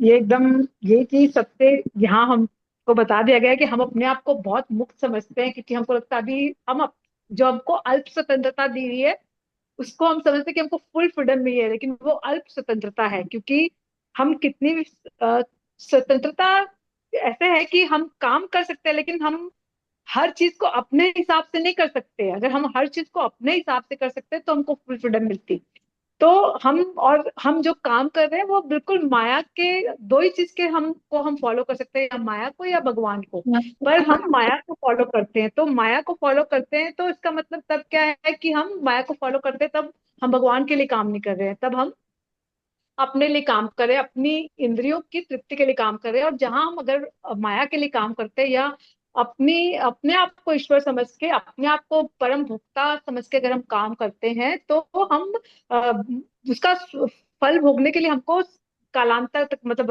S4: ये चीज सबसे यहाँ हमको बता दिया गया है कि हम अपने आप को बहुत मुक्त समझते हैं, क्योंकि हमको लगता है अभी जो हमको अल्प स्वतंत्रता दी हुई है उसको हम समझते हैं कि हमको फुल फ्रीडम मिली है, लेकिन वो अल्प स्वतंत्रता है। क्योंकि हम कितनी भी स्वतंत्रता ऐसे है कि हम काम कर सकते हैं, लेकिन हम हर चीज को अपने हिसाब से नहीं कर सकते। अगर हम हर चीज को अपने हिसाब से कर सकते हैं तो हमको फुल फ्रीडम मिलती। तो हम जो काम कर रहे हैं वो बिल्कुल माया के दो ही चीज के हम फॉलो कर सकते हैं, या माया को या भगवान को। पर हम माया को फॉलो करते हैं, तो माया को फॉलो करते हैं तो इसका मतलब तब क्या है कि हम माया को फॉलो करते हैं, तब हम भगवान के लिए काम नहीं कर रहे हैं। तब हम अपने लिए काम करें, अपनी इंद्रियों की तृप्ति के लिए काम करें। और जहां हम अगर माया के लिए काम करते हैं या अपने आप को ईश्वर समझ के, अपने आप को परम भोक्ता समझ के अगर हम काम करते हैं तो हम उसका फल भोगने के लिए हमको कालांतर तक, मतलब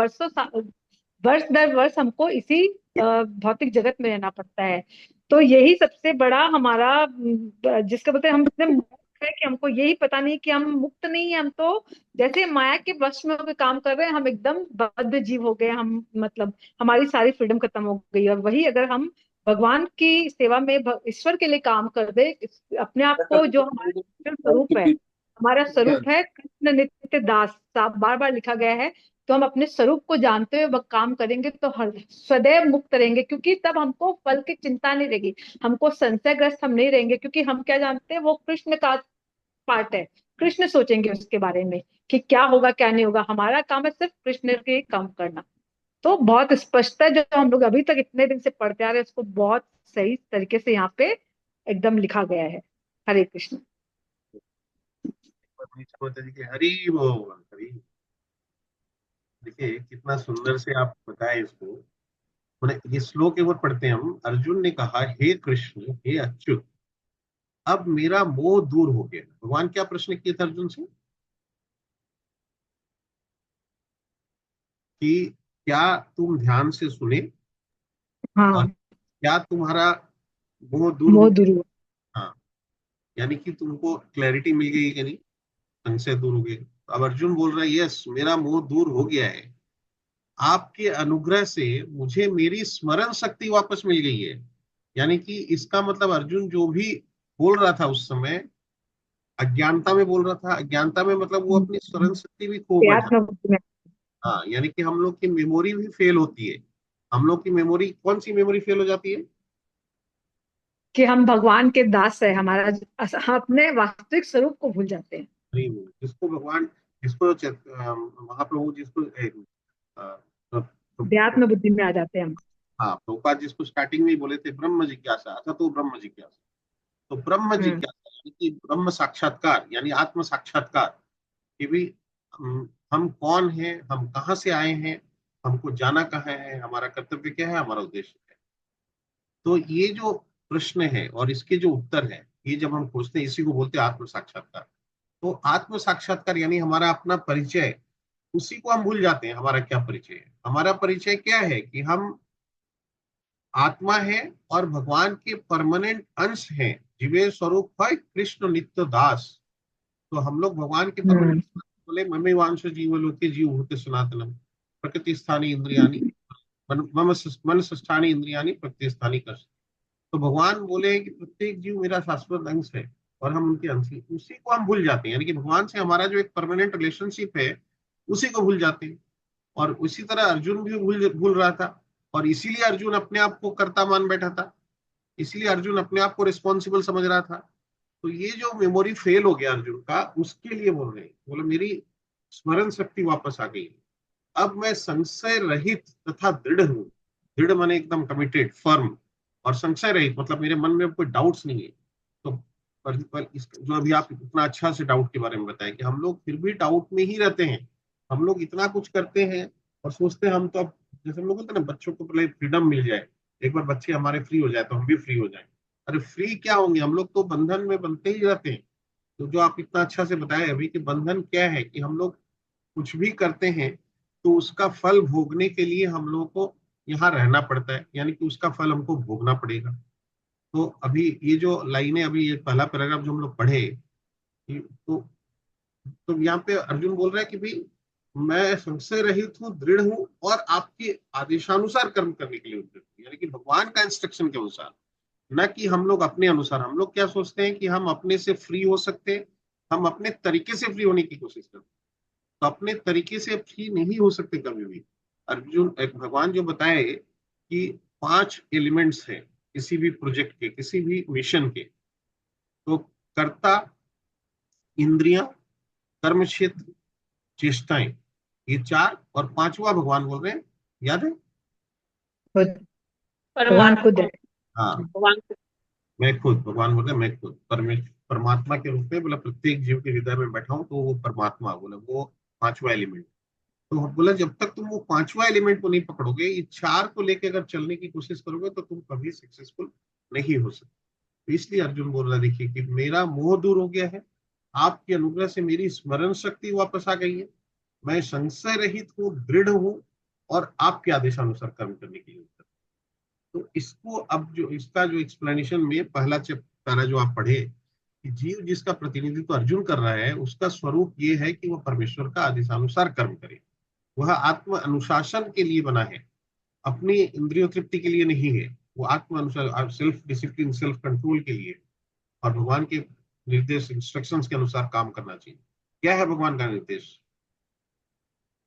S4: वर्ष दर वर्ष हमको इसी भौतिक जगत में रहना पड़ता है। तो यही सबसे बड़ा हमारा जिसका बोलते हैं हम इतने मूर्ख है कि हमको यही पता नहीं कि हम मुक्त नहीं है। हम तो जैसे माया के वश में होकर काम कर रहे हैं, हम एकदम बद्ध जीव हो गए हम, मतलब हमारी सारी फ्रीडम खत्म हो गई। और वही अगर हम भगवान की सेवा में ईश्वर के लिए काम कर दे, अपने आप को, जो हमारा स्वरूप है, हमारा स्वरूप है कृष्ण नित्य दास, साफ बार बार लिखा गया है। तो हम अपने स्वरूप को जानते हुए काम करेंगे तो हर सदैव मुक्त रहेंगे, क्योंकि तब हमको फल की चिंता नहीं रहेगी, हमको संशयग्रस्त हम नहीं रहेंगे, क्योंकि हम क्या जानते हैं वो कृष्ण का पार्ट है। कृष्ण सोचेंगे उसके बारे में कि क्या होगा क्या नहीं होगा, हमारा काम है सिर्फ कृष्ण के काम करना। तो बहुत स्पष्ट है, जो हम लोग अभी तक इतने दिन से पढ़ते आ रहे हैं उसको बहुत सही तरीके से यहाँ पे एकदम लिखा गया है। हरे कृष्ण।
S1: माता जी की हरि बोल, हरि। देखिए कितना सुंदर से आप बताए इसको। मैंने ये श्लोक एक बार पढ़ते हैं हम। अर्जुन ने कहा, हे कृष्ण, हे अच्युत, अब मेरा मोह दूर हो गया। भगवान क्या प्रश्न किए थे अर्जुन से कि क्या तुम ध्यान से सुने और
S4: हाँ,
S1: क्या तुम्हारा मोह दूर हो
S4: मोह
S1: गया?
S4: दूर हुआ।
S1: हाँ, यानी कि तुमको क्लैरिटी मिल गई कि नहीं, संशय दूर हो गया। अब अर्जुन बोल रहा है, यस, मेरा मोह दूर हो गया है। आपके अनुग्रह से मुझे मेरी स्मरण शक्ति वापस मिल गई है। यानी कि इसका मतलब अर्जुन जो भी बोल रहा था उस समय अज्ञानता में बोल रहा था। अज्ञानता में मतलब वो अपनी स्मरण शक्ति भी खो बैठा।
S4: आत्म बुद्धि में।
S1: हाँ, यानी कि हम लोग की मेमोरी भी फेल होती है। हम लोग की मेमोरी, कौन सी मेमोरी फेल हो जाती है?
S4: कि हम भगवान के दास है, हमारा हम अपने वास्तविक स्वरूप को भूल जाते हैं।
S1: नहीं, जिसको भगवान, जिसको महाप्रभु जिसको अ, तो, तो,
S4: अध्यात्म बुद्धि में आ जाते हैं हम।
S1: हाँ, प्रभुपाद जिसको स्टार्टिंग में ही बोले थे, ब्रह्म जिज्ञासा, अच्छा तो ब्रह्म जिज्ञासा। तो ब्रह्म
S4: हम्म।
S1: जिज्ञासा यानी कि ब्रह्म साक्षात्कार, यानी आत्म साक्षात्कार कि भी हम कौन हैं, हम कहाँ से आए हैं, हमको जाना कहाँ है, हमारा कर्तव्य क्या है, हमारा उद्देश्य क्या है। तो ये जो प्रश्न है और इसके जो उत्तर है, ये जब हम खोजते हैं, इसी को बोलते हैं आत्म साक्षात्कार। तो आत्म साक्षात्कार यानी हमारा अपना परिचय, उसी को हम भूल जाते हैं। हमारा क्या परिचय है? हमारा परिचय क्या है कि हम आत्मा है और भगवान के परमानेंट अंश हैं। जीवे स्वरूप है कृष्ण नित्य दास। तो हम लोग भगवान के परमानेंट,
S4: हम्म।
S1: बोले ममे वांश जीव लोके जीव होते सनातनम प्रकृति स्थानी इंद्रियानी मन स्थानी इंद्रियानी प्रकृति स्थानी कर। तो भगवान बोले हैं कि प्रत्येक जीव मेरा शाश्वत अंश है और हम उनके अंश हैं। उसी को हम भूल जाते हैं, यानी कि भगवान से हमारा जो एक परमानेंट रिलेशनशिप है उसी को भूल जाते हैं। और उसी तरह अर्जुन भी भूल भूल रहा था। और इसीलिए अर्जुन अपने आप को कर्ता मान बैठा था। इसीलिए अर्जुन अपने आप को रिस्पॉन्सिबल समझ रहा था। तो ये जो मेमोरी फेल हो गया अर्जुन का, उसके लिए बोल रहे हैं, बोले मेरी स्मरण शक्ति वापस आ गई। अब मैं संशय रहित तथा दृढ़ हूं। दृढ़ माने एकदम कमिटेड, फर्म। और संशय रहित मतलब मेरे मन में कोई डाउट्स नहीं है। तो पर जो अभी आप इतना अच्छा से डाउट के बारे में बताएं कि हम लोग फिर भी डाउट में ही रहते हैं। हम लोग इतना कुछ करते हैं और सोचते हैं हम तो अब, जैसे हम लोग बोलते हैं ना, बच्चों को पहले फ्रीडम मिल जाए, एक बार बच्चे हमारे फ्री हो जाए तो हम भी फ्री हो जाए। अरे फ्री क्या होंगे, हम लोग तो बंधन में बनते ही रहते हैं। तो जो आप इतना अच्छा से बताए अभी कि बंधन क्या है, कि हम लोग कुछ भी करते हैं तो उसका फल भोगने के लिए हम लोगों को यहाँ रहना पड़ता है, यानी कि उसका फल हमको भोगना पड़ेगा। तो अभी ये जो लाइनें, अभी ये पहला पैराग्राफ जो हम लोग पढ़े, तो यहाँ पे अर्जुन बोल रहा है कि भाई मैं संशय रहित हूँ, दृढ़ हूँ और आपके आदेशानुसार कर्म करने के लिए उद्यत हूँ। यानी कि भगवान का इंस्ट्रक्शन के अनुसार, न कि हम लोग अपने अनुसार। हम लोग क्या सोचते हैं कि हम अपने से फ्री हो सकते हैं, हम अपने तरीके से फ्री होने की कोशिश करते हैं। तो अपने तरीके से फ्री नहीं हो सकते कभी भी। अर्जुन, एक भगवान जो बताए कि 5 एलिमेंट्स हैं किसी भी प्रोजेक्ट के, किसी भी मिशन के। तो कर्ता, इंद्रियां, कर्म क्षेत्र, चेष्टाएं, ये 4। और 5वां भगवान बोल रहे हैं, याद है?
S4: खुद, भगवान खुद
S2: परमात्मा।
S4: है।
S1: हाँ,
S2: भगवान को।
S1: मैं खुद, भगवान बोल रहे हैं मैं खुद परमात्मा के रूप में, बोला प्रत्येक जीव के हृदय में बैठा हूं, तो वो परमात्मा बोला, वो 5वां एलिमेंट। तो बोला जब तक तुम वो 5वां एलिमेंट को नहीं पकड़ोगे, ये 4 को लेके अगर चलने की कोशिश करोगे तो तुम कभी सक्सेसफुल नहीं हो सकते। तो इसलिए अर्जुन बोल रहा है, देखिए कि मेरा मोह दूर हो गया है आपके अनुग्रह से मेरी स्मरण शक्ति वापस आ गई है, मैं संशय रहित हूँ, दृढ़ हूँ और आपके आदेशानुसार कर्म करने के लिए उत्तर। तो इसको अब जो इसका जो एक्सप्लेनेशन में पहला पैरा जो आप पढ़े कि जीव जिसका प्रतिनिधित्व अर्जुन कर रहा है उसका स्वरूप ये है कि वह परमेश्वर का आदेशानुसार कर्म करे। वह आत्म अनुशासन के लिए बना है, अपनी इंद्रियों तृप्ति के लिए नहीं है। वो आत्म अनुशासन, सेल्फ डिसिप्लिन, सेल्फ कंट्रोल के लिए और भगवान के निर्देश, इंस्ट्रक्शंस के अनुसार काम करना चाहिए। क्या है भगवान का निर्देश?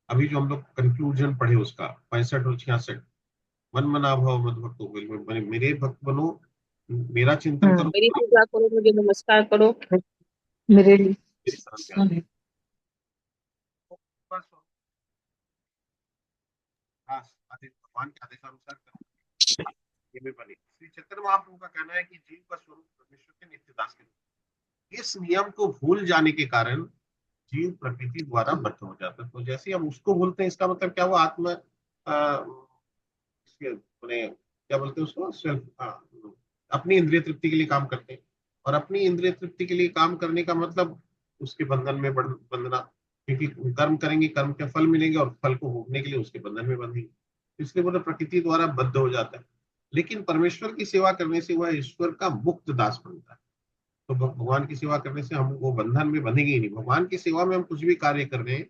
S1: अभी जो हम लोग कंक्लूजन पढ़े उसका 65 और 66, मन मना भाव मद भक्तो, मेरे भक्त बनो, मेरा चिंतन करो,
S6: मेरी पूजा करो, मुझे नमस्कार करो।
S4: मेरे लिए
S1: मेरी शरण ध्यान दो। बस भगवान के आदेशानुसार करो, ये में बने। श्री चैतन्य महाप्रभु का कहना है कि जीव का स्वरूप परमेश्वर के नित्य दास के रूप। इस नियम को भूल जाने के कारण जीव प्रकृति द्वारा बद्ध हो जाता है। तो जैसे हम उसको भूलते हैं, इसका मतलब क्या हुआ? आत्मा क्या बोलते हैं उसको, सेल्फ, अपनी इंद्रिय तृप्ति के लिए काम करते हैं। और अपनी इंद्रिय तृप्ति के लिए काम करने का मतलब उसके बंधन में बंधना, क्योंकि कर्म करेंगे, कर्म के फल मिलेंगे और फल को भोगने के लिए उसके बंधन में बंधेंगे, इसलिए वो प्रकृति द्वारा बद्ध हो जाता है। लेकिन परमेश्वर की सेवा करने से वह ईश्वर का मुक्त दास बनता है। तो भगवान की सेवा करने से हम वो बंधन में बंधेंगे ही नहीं। भगवान की सेवा में हम कुछ भी कार्य कर रहे हैं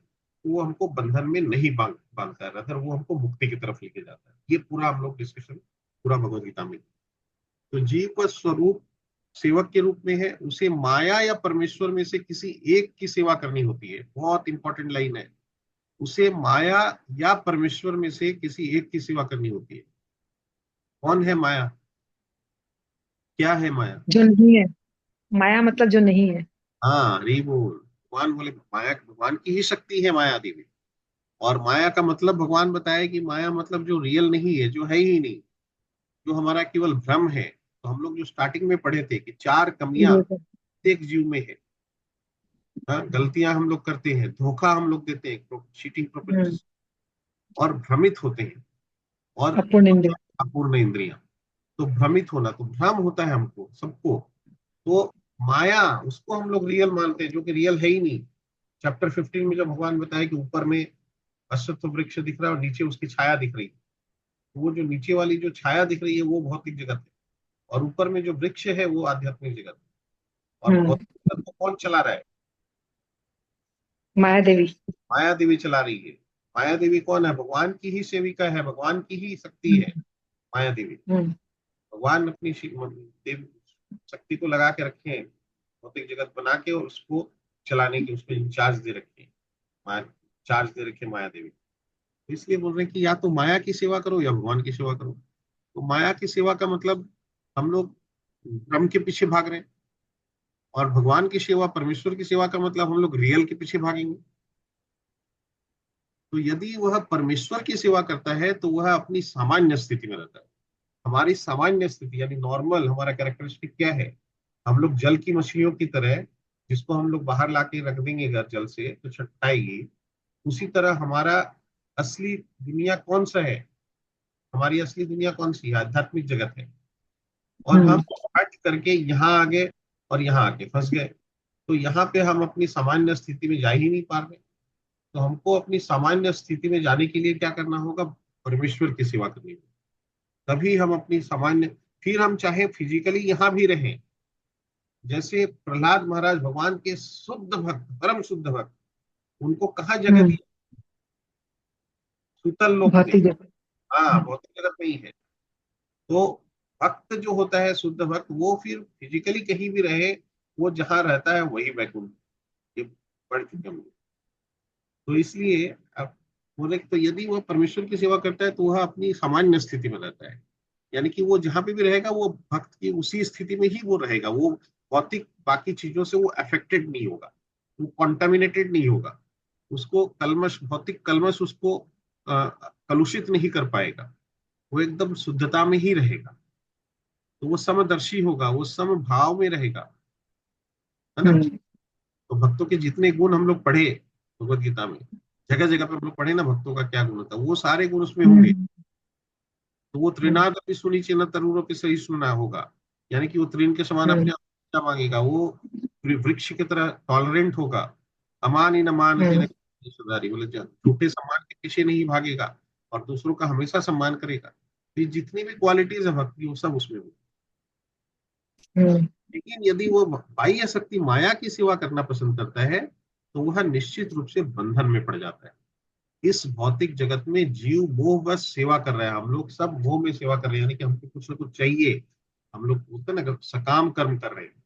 S1: तो वो हमको बंधन में नहीं बांधता है, अगर वो हमको मुक्ति की तरफ लेके जाता है। ये पूरा हम लोग डिस्कशन पूरा भगवद गीता में। तो जीव का स्वरूप सेवक के रूप में है, उसे माया या परमेश्वर में से किसी एक की सेवा करनी होती है। बहुत इंपॉर्टेंट लाइन है, उसे माया या परमेश्वर में से किसी एक की सेवा करनी होती है। कौन है माया? क्या है माया?
S4: जो नहीं है। माया मतलब जो नहीं है।
S1: हाँ, हरि बोल। भगवान बोले माया भगवान की ही शक्ति है, माया देवी। और माया का मतलब भगवान बताया कि माया मतलब जो रियल नहीं है, जो है ही नहीं, जो हमारा केवल भ्रम है। तो हम लोग जो स्टार्टिंग में पढ़े थे कि 4 कमियां प्रत्येक जीव में है। हाँ, गलतियां हम लोग करते हैं, धोखा हम लोग देते हैं, चीटिंग प्रोपेगेंडा, और भ्रमित होते हैं, और
S4: अपूर्ण इंद्रिय।
S1: अपूर्ण इंद्रियां। तो भ्रमित होना, तो भ्रम होता है हमको सबको। तो माया उसको हम लोग रियल मानते हैं, जो कि रियल है ही नहीं। चैप्टर 15 में जब भगवान बताया कि ऊपर में अश्वत्थ वृक्ष दिख रहा है और नीचे उसकी छाया दिख रही है, तो वो जो नीचे वाली जो छाया दिख रही है वो भौतिक जगत है, और ऊपर में जो वृक्ष है वो आध्यात्मिक जगत है। और भौतिक जगत को कौन चला रहा है?
S4: माया देवी।
S1: माया देवी चला रही है। माया देवी कौन है? भगवान की ही सेविका है, भगवान की ही शक्ति है माया देवी। भगवान अपनी शक्ति को लगा के रखे हैं भौतिक जगत बना के, और उसको चलाने की उसको इंचार्ज दे रखे हैं, चार्ज दे रखे माया देवी। इसलिए बोल रहे हैं कि या तो माया की सेवा करो या भगवान की सेवा करो। तो माया की सेवा का मतलब हम लोग भ्रम के पीछे भाग रहे हैं, और भगवान की सेवा, परमेश्वर की सेवा का मतलब हम लोग रियल के पीछे भागेंगे। तो यदि वह परमेश्वर की सेवा करता है तो वह अपनी सामान्य स्थिति में रहता है। हमारी सामान्य स्थिति यानी नॉर्मल हमारा कैरेक्टरिस्टिक क्या है? हम लोग जल की मछलियों की तरह, जिसको हम लोग बाहर लाके रख देंगे घर जल से तो छटकाएगी, उसी तरह हमारा असली दुनिया कौन सा है? हमारी असली दुनिया कौन सी है? आध्यात्मिक जगत है। और हम हट करके यहाँ आ गए और यहाँ आके फंस गए। तो यहाँ पे हम अपनी सामान्य स्थिति में जा ही नहीं पा रहे। तो हमको अपनी सामान्य स्थिति में जाने के लिए क्या करना होगा? परमेश्वर की सेवा करनी होगी। तभी हम अपनी सामान्य, फिर हम चाहे फिजिकली यहाँ भी रहें, जैसे प्रहलाद महाराज भगवान के शुद्ध भक्त, परम शुद्ध भक्त, उनको कहाँ जगह दी? सुतल लोक में। हाँ, भौतिक जगत में ही है। तो भक्त जो होता है शुद्ध भक्त, वो फिर फिजिकली कहीं भी रहे, वो जहाँ रहता है वही वैकुंठ। ये पढ़ चुके हम। तो इसलिए अब बोले तो यदि वह परमेश्वर की सेवा करता है तो वह अपनी सामान्य स्थिति में रहता है, यानी कि वो जहाँ पे भी रहेगा वो भक्त की उसी स्थिति में ही वो रहेगा। वो भौतिक बाकी चीजों से वो अफेक्टेड नहीं होगा, वो कॉन्टामिनेटेड नहीं होगा, उसको कलमश, भौतिक कलमश उसको कलुषित नहीं कर पाएगा। वो एकदम शुद्धता में ही रहेगा। तो वो समदर्शी होगा, वो समभाव में रहेगा, है ना। तो भक्तों के जितने गुण हम लोग पढ़े भगवद गीता में, जगह जगह पे हम लोग पढ़े ना भक्तों का क्या गुण होता है, वो सारे गुण उसमें होंगे। तो वो त्रिनाद अपनी सुनी चिन्ह तरुणों के सही सुना होगा, यानी कि वो त्रिन के समान अपने आप मांगेगा। वो वृक्ष की तरह टॉलरेंट होगा, अमान इन अमान के रिश्तेदारी, बोले झूठे सम्मान के पीछे नहीं भागेगा और दूसरों का हमेशा सम्मान करेगा। तो ये जितनी भी क्वालिटीज है भक्ति वो सब उसमें होगी। लेकिन यदि वो बाह्य शक्ति माया की सेवा करना पसंद करता है तो वह निश्चित रूप से बंधन में पड़ जाता है। इस भौतिक जगत में जीव मोह बस सेवा कर रहा है, हम लोग सब मोह में सेवा कर रहे हैं, यानी कि हमको कुछ ना कुछ चाहिए। हम लोग होता है ना सकाम कर्म कर रहे हैं।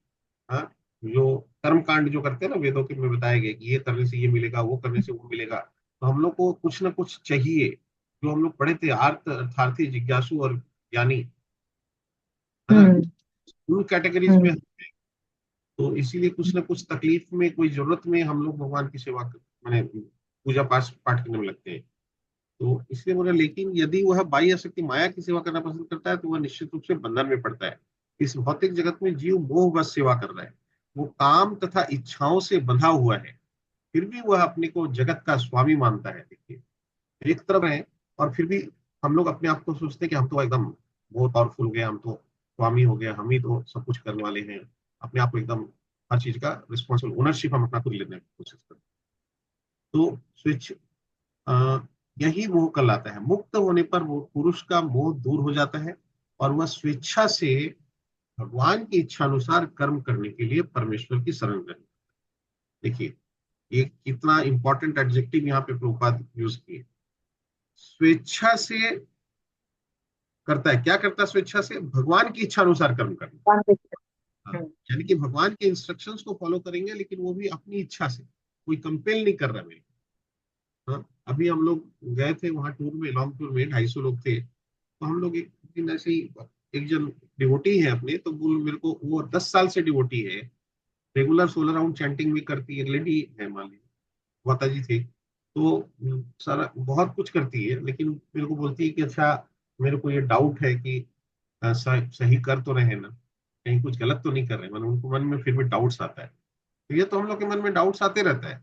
S1: हाँ, जो कर्म कांड जो करते हैं ना वेदों के में बताया गया कि ये करने से ये मिलेगा, वो करने से वो मिलेगा, तो हम लोग को कुछ ना कुछ चाहिए। जो हम लोग पढ़े थे आर्थ अर्थार्थी जिज्ञासु और ज्ञानी, है ना, उन कैटेगरीज में। तो इसीलिए कुछ ना कुछ तकलीफ में, कोई जरूरत में हम लोग भगवान की सेवा माने पूजा पाठ पाठ करने में लगते हैं। तो इसलिए बोला, लेकिन यदि वह बाह्य शक्ति माया की सेवा करना पसंद करता है तो वह निश्चित रूप से बंधन में पड़ता है। इस भौतिक जगत में जीव मोह बस सेवा कर रहा है, वो काम तथा इच्छाओं से बंधा हुआ है, फिर भी वह अपने को जगत का स्वामी मानता है। देखिए, एक तरफ है और फिर भी हम लोग अपने आप को सोचते हैं कि हम तो एकदम बहुत पावरफुल हो गए, हम तो स्वामी हो गए, हम ही तो सब कुछ करने वाले हैं। अपने आप को एकदम हर चीज का रिस्पॉन्सिबल ओनरशिप हम अपना खुद लेने की कोशिश करते हैं। तो स्विच अ, यही मोह कहलाता है। मुक्त होने पर वो पुरुष का मोह दूर हो जाता है और वह स्वेच्छा से भगवान की इच्छा अनुसार कर्म करने के लिए परमेश्वर की शरण ग्रहण। देखिए, ये कितना इंपॉर्टेंट एडजेक्टिव यहाँ पे प्रभुपाद यूज किए। स्वेच्छा से करता है, क्या करता है स्वेच्छा से? भगवान की इच्छा अनुसार कर्म करना। हाँ, यानी कि भगवान के इंस्ट्रक्शंस को फॉलो करेंगे, लेकिन वो भी अपनी इच्छा से, कोई कंपेल नहीं कर रहा मेरे को। हाँ, अभी हम लोग गए थे वहां टूर में, लॉन्ग टूर में 250 लोग थे। तो हम लोग एक दिन ऐसे ही, एक जन डिवोटी है अपने, तो बोल मेरे को, वो 10 साल से डिवोटी है, रेगुलर 16 राउंड चैंटिंग भी करती है, लेडी है मान लीजिए, माता जी थे। तो सारा बहुत कुछ करती है, लेकिन मेरे को बोलती है कि अच्छा, मेरे को ये डाउट है कि सही कर तो रहे ना, कहीं कुछ गलत तो नहीं कर रहे। मतलब उनको मन में फिर भी डाउट्स आता है। तो ये तो हम लोग के मन में डाउट्स आते रहता है।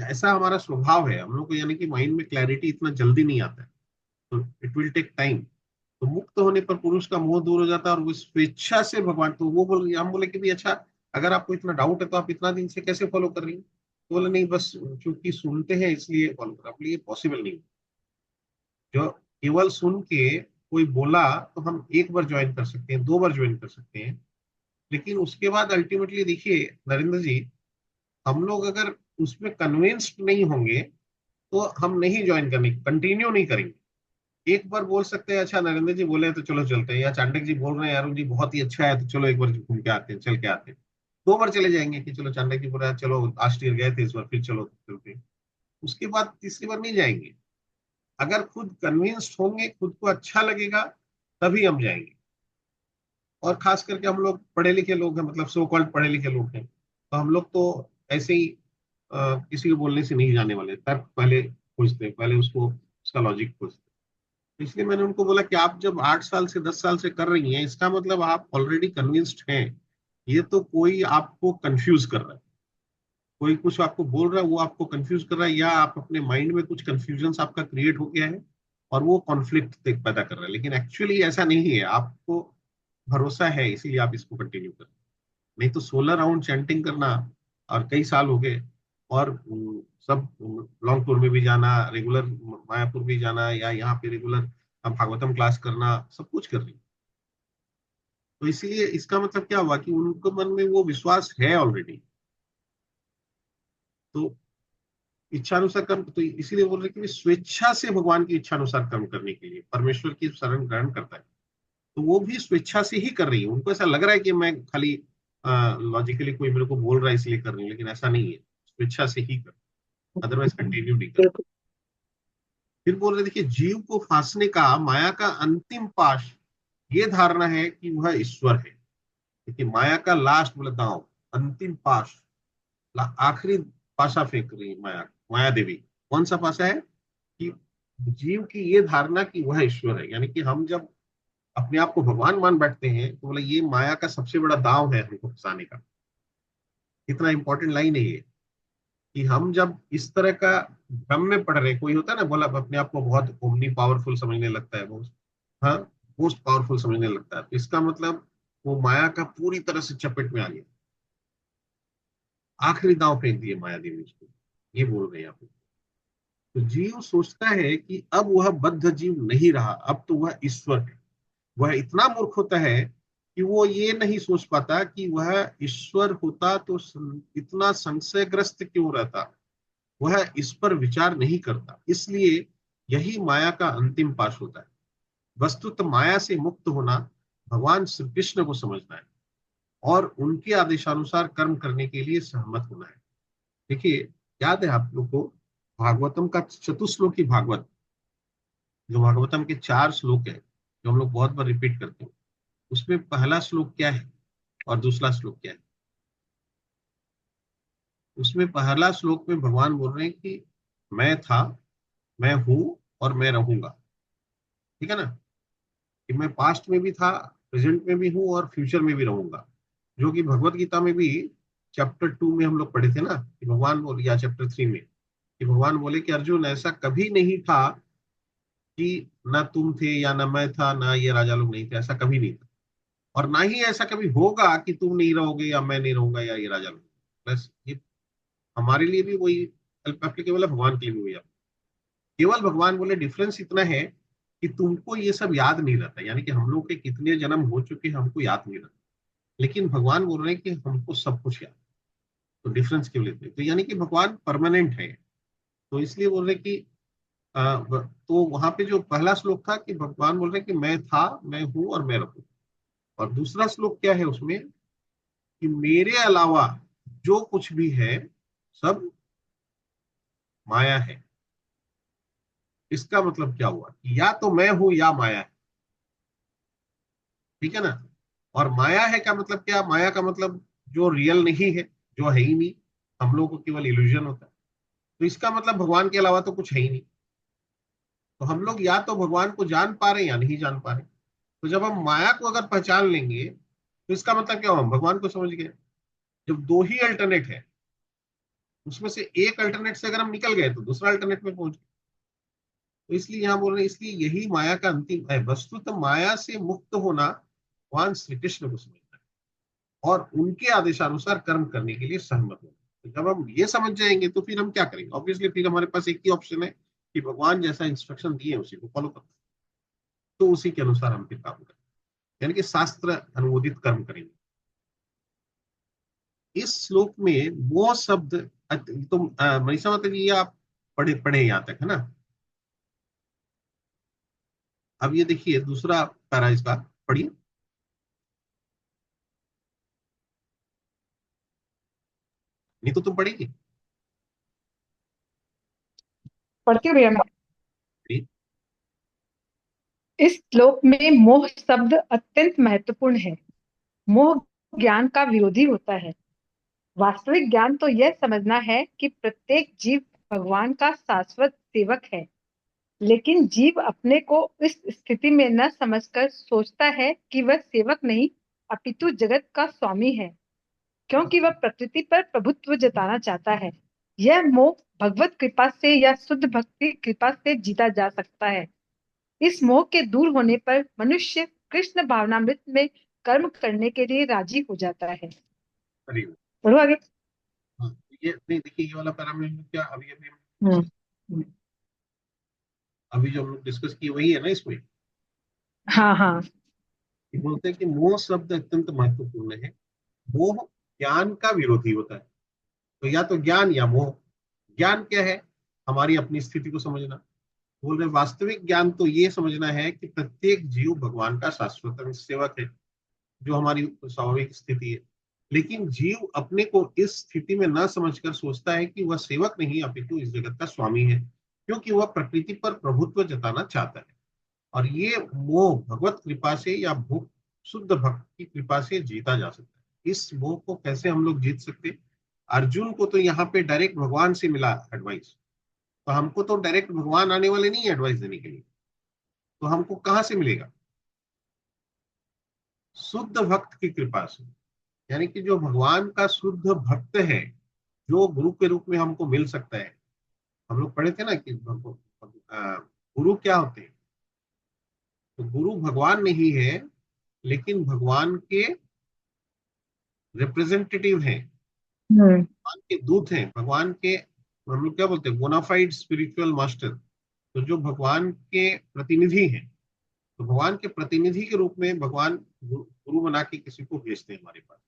S1: ऐसा हमारा स्वभाव है हम लोग को, यानी कि माइंड में क्लैरिटी इतना जल्दी नहीं आता है, तो इट विल टेक टाइम। तो मुक्त होने पर पुरुष का मोह दूर हो जाता है और वो स्वेच्छा से भगवान, तो वो बोल, हम बोले कि भी अच्छा, अगर आपको इतना डाउट है तो आप इतना दिन से कैसे फॉलो कर रही हैं? तो बोले नहीं, बस क्योंकि सुनते हैं इसलिए फॉलो कर। आप, ये पॉसिबल नहीं। जो केवल सुन के कोई बोला तो हम एक बार ज्वाइन कर सकते हैं, 2 बार ज्वाइन कर सकते हैं, लेकिन उसके बाद अल्टीमेटली देखिए नरेंद्र जी, हम लोग अगर उसमें कन्विंस्ड नहीं होंगे तो हम नहीं ज्वाइन करने, कंटिन्यू नहीं करेंगे। एक बार बोल सकते हैं अच्छा नरेंद्र जी बोले तो चलो चलते हैं, या चांडक जी बोल रहे हैं अरुण जी बहुत ही अच्छा है तो चलो एक बार घूम के आते हैं, चल के आते हैं। 2 बार चले जाएंगे कि चलो चांडक जी बोल रहे हैं चलो लास्ट ईयर गए थे, इस बार फिर चलो चलते हैं। उसके बाद तीसरी बार नहीं जाएंगे। अगर खुद कन्विंस्ड होंगे, खुद को अच्छा लगेगा, तभी हम जाएंगे। और खास करके हम लोग पढ़े लिखे लोग हैं, मतलब सो कॉल्ड पढ़े लिखे लोग हैं, तो हम लोग तो ऐसे ही किसी को बोलने से नहीं जाने वाले, तर्क पहले खोजते हैं, पहले उसको उसका लॉजिक खोजते हैं। इसलिए मैंने उनको बोला कि आप जब 8 साल से 10 साल से कर रही हैं, इसका मतलब आप ऑलरेडी कन्विंस्ड हैं। ये तो कोई आपको कंफ्यूज कर रहा है, कोई कुछ आपको बोल रहा है, वो आपको कंफ्यूज कर रहा है, या आप अपने माइंड में कुछ कंफ्यूजन आपका क्रिएट हो गया है और वो कॉन्फ्लिक्ट पैदा कर रहा है। लेकिन एक्चुअली ऐसा नहीं है, आपको भरोसा है इसीलिए आप इसको कंटिन्यू कर। नहीं तो 16 राउंड चैंटिंग करना और कई साल हो गए, और सब लॉन्ग टूर में भी जाना, रेगुलर मायापुर भी जाना, या यहाँ पे रेगुलर भागवतम क्लास करना, सब कुछ कर रही। तो इसलिए इसका मतलब क्या हुआ कि उनके मन में वो विश्वास है ऑलरेडी। तो इच्छानुसार कर्म, तो इसीलिए बोल रहे कि स्वेच्छा से भगवान की इच्छा अनुसार कर्म करने के लिए परमेश्वर की शरण ग्रहण करता है। तो वो भी स्वेच्छा से ही कर रही है। उनको ऐसा लग रहा है कि मैं खाली लॉजिकली कोई मेरे को बोल रहा है इसलिए कर रही हूँ, लेकिन ऐसा नहीं है, स्वेच्छा से ही कर, अदरवाइज कंटिन्यू नहीं कर। फिर बोल रहे देखिए, जीव को फांसने का माया का अंतिम पाश ये धारणा है कि वह ईश्वर है। देखिए, माया का लास्ट बोले दांव, अंतिम पाश, आखिरी पाशा फेंक रही है माया, माया देवी। कौन सा पाशा है? कि जीव की ये धारणा कि वह ईश्वर है, यानी कि हम जब अपने आप को भगवान मान बैठते हैं तो बोले ये माया का सबसे बड़ा दांव है हमको फंसाने का। कितना इंपॉर्टेंट लाइन है ये, कि हम जब इस तरह का भ्रम में पड़ रहे, कोई होता है ना बोला अपने आप को बहुत ओमनी पावरफुल समझने लगता है, बहुत, हाँ, मोस्ट पावरफुल समझने लगता है, तो इसका मतलब वो माया का पूरी तरह से चपेट में आ गया, आखिरी दांव फेंक दिए माया देवी उसको, ये बोल रहे हैं आप। तो जीव सोचता है कि अब वह बद्ध जीव नहीं रहा, अब तो वह ईश्वर है। वह इतना मूर्ख होता है कि वो ये नहीं सोच पाता कि वह ईश्वर होता तो इतना संशयग्रस्त क्यों रहता। वह इस पर विचार नहीं करता, इसलिए यही माया का अंतिम पाश होता है। वस्तुतः माया से मुक्त होना भगवान श्री कृष्ण को समझना है और उनके आदेशानुसार कर्म करने के लिए सहमत होना है। देखिए, याद है आप लोग को भागवतम का चतुश्लोकी भागवत, जो भागवतम के 4 श्लोक है, जो हम लोग बहुत बार रिपीट करते हैं, उसमें पहला श्लोक क्या है और दूसरा श्लोक क्या है? उसमें पहला श्लोक में भगवान बोल रहे हैं कि मैं था, मैं हूं और मैं रहूंगा। ठीक है ना, कि मैं पास्ट में भी था, प्रेजेंट में भी हूं और फ्यूचर में भी रहूंगा। जो कि भगवत गीता में भी चैप्टर 2 में हम लोग पढ़े थे ना, कि भगवान बोल, या चैप्टर 3 में, कि भगवान बोले कि अर्जुन, ऐसा कभी नहीं था कि ना तुम थे या ना मैं था, ना ये राजा लोग नहीं थे, ऐसा कभी नहीं था। और ना ही ऐसा कभी होगा कि तुम नहीं रहोगे या मैं नहीं रहूंगा या ये राजा लोग। बस ये हमारे लिए भी वही एप्लीकेबल है, भगवान के लिए भी वही है। केवल भगवान बोले डिफरेंस इतना है कि तुमको ये सब याद नहीं रहता, यानी कि हम लोग के कितने जन्म हो चुके हैं हमको याद नहीं रहता, लेकिन भगवान बोल रहे हैं कि हमको सब कुछ याद। तो डिफरेंस केवल इतना, तो यानी कि भगवान परमानेंट है। तो इसलिए बोल रहे हैं कि तो वहां पे जो पहला श्लोक था कि भगवान बोल रहे हैं कि मैं था, मैं हूं और मैं रहूं। और दूसरा श्लोक क्या है उसमें, कि मेरे अलावा जो कुछ भी है सब माया है। इसका मतलब क्या हुआ कि या तो मैं हूं या माया है। ठीक है ना। और माया है का मतलब क्या? माया का मतलब जो रियल नहीं है, जो है ही नहीं, हम लोग को केवल इल्यूजन होता है। तो इसका मतलब भगवान के अलावा तो कुछ है ही नहीं। तो हम लोग या तो भगवान को जान पा रहे हैं या नहीं जान पा रहे। तो जब हम माया को अगर पहचान लेंगे तो इसका मतलब क्या हुआ, हम भगवान को समझ गए। जब दो ही अल्टरनेट है, उसमें से एक अल्टरनेट से अगर हम निकल गए तो दूसरा अल्टरनेट में पहुंच गए। तो इसलिए यहाँ बोल रहे हैं, इसलिए यही माया का अंतिम है। वस्तुतः माया से मुक्त होना भगवान श्री कृष्ण को समझना है और उनके आदेशानुसार कर्म करने के लिए सहमत होना। तो जब हम ये समझ जाएंगे तो फिर हम क्या करेंगे? ऑब्वियसली फिर हमारे पास एक ही ऑप्शन है कि भगवान जैसा इंस्ट्रक्शन दिए उसी को फॉलो करना। तो उसी के अनुसार हम फिर काम करेंगे, यानी कि शास्त्र अनुमोदित कर्म करेंगे। इस श्लोक में वो शब्द, तुम मनीषा माता जी, ये आप पढ़े पढ़े यहाँ तक है ना? अब ये देखिए दूसरा पैरा इसका पढ़िए। नहीं तो तुम पढ़ेगी?
S4: पढ़ती हूँ भैया मैं।
S1: पढ़िए।
S4: इस श्लोक में मोह शब्द अत्यंत महत्वपूर्ण है। मोह ज्ञान का विरोधी होता है। वास्तविक ज्ञान तो यह समझना है कि प्रत्येक जीव भगवान का शाश्वत सेवक है। लेकिन जीव अपने को इस स्थिति में न समझकर सोचता है कि वह सेवक नहीं अपितु जगत का स्वामी है, क्योंकि वह प्रकृति पर प्रभुत्व जताना चाहता है। यह मोह भगवत कृपा से या शुद्ध भक्ति कृपा से जीता जा सकता है। इस मोह के दूर होने पर मनुष्य कृष्ण भावनामृत में कर्म करने के लिए राजी हो जाता है।
S1: पढ़िए।
S4: पढ़ो आगे।
S1: हाँ, ये नहीं, देखिए ये वाला पैरा में क्या अभी अभी
S4: हम्म।
S1: अभी जो हम लोग डिस्कस किए वही है ना इसमें,
S4: हाँ हाँ।
S1: कि बोलते हैं कि मोह शब्द अत्यंत महत्वपूर्ण है। मोह ज्ञान का विरोधी होता है। तो या तो ज्ञान या मोह। ज्ञान क्या है? हमारी अपनी स्थिति को समझना। बोल रहे वास्तविक ज्ञान तो ये समझना है कि प्रत्येक जीव भगवान का शाश्वत सेवक है, जो हमारी स्वाभाविक स्थिति है। लेकिन जीव अपने को इस स्थिति में न समझकर सोचता है कि वह सेवक नहीं अपितु इस जगत का स्वामी है, क्योंकि वह प्रकृति पर प्रभुत्व जताना चाहता है। और ये मोह भगवत कृपा से या शुद्ध भक्त की कृपा से जीता जा सकता है। इस मोह को कैसे हम लोग जीत सकते? अर्जुन को तो यहाँ पे डायरेक्ट भगवान से मिला एडवाइस, तो हमको तो डायरेक्ट भगवान आने वाले नहीं है एडवाइस देने के लिए। तो हमको कहाँ से मिलेगा? शुद्ध भक्त की कृपा से, यानी कि जो भगवान का शुद्ध भक्त है, जो गुरु के रूप में हमको मिल सकता है। हम लोग पढ़े थे ना कि गुरु क्या होते हैं? तो गुरु भगवान नहीं है, लेकिन भगवान के रिप्रेजेंटेटिव हैं,
S4: हम्म
S1: भगवान के दूत हैं, भगवान के, हम लोग क्या बोलते हैं, बोनाफाइड स्पिरिचुअल मास्टर। तो जो भगवान के प्रतिनिधि हैं, तो भगवान के प्रतिनिधि के रूप में भगवान गुरु बना के किसी को भेजते हैं हमारे पास,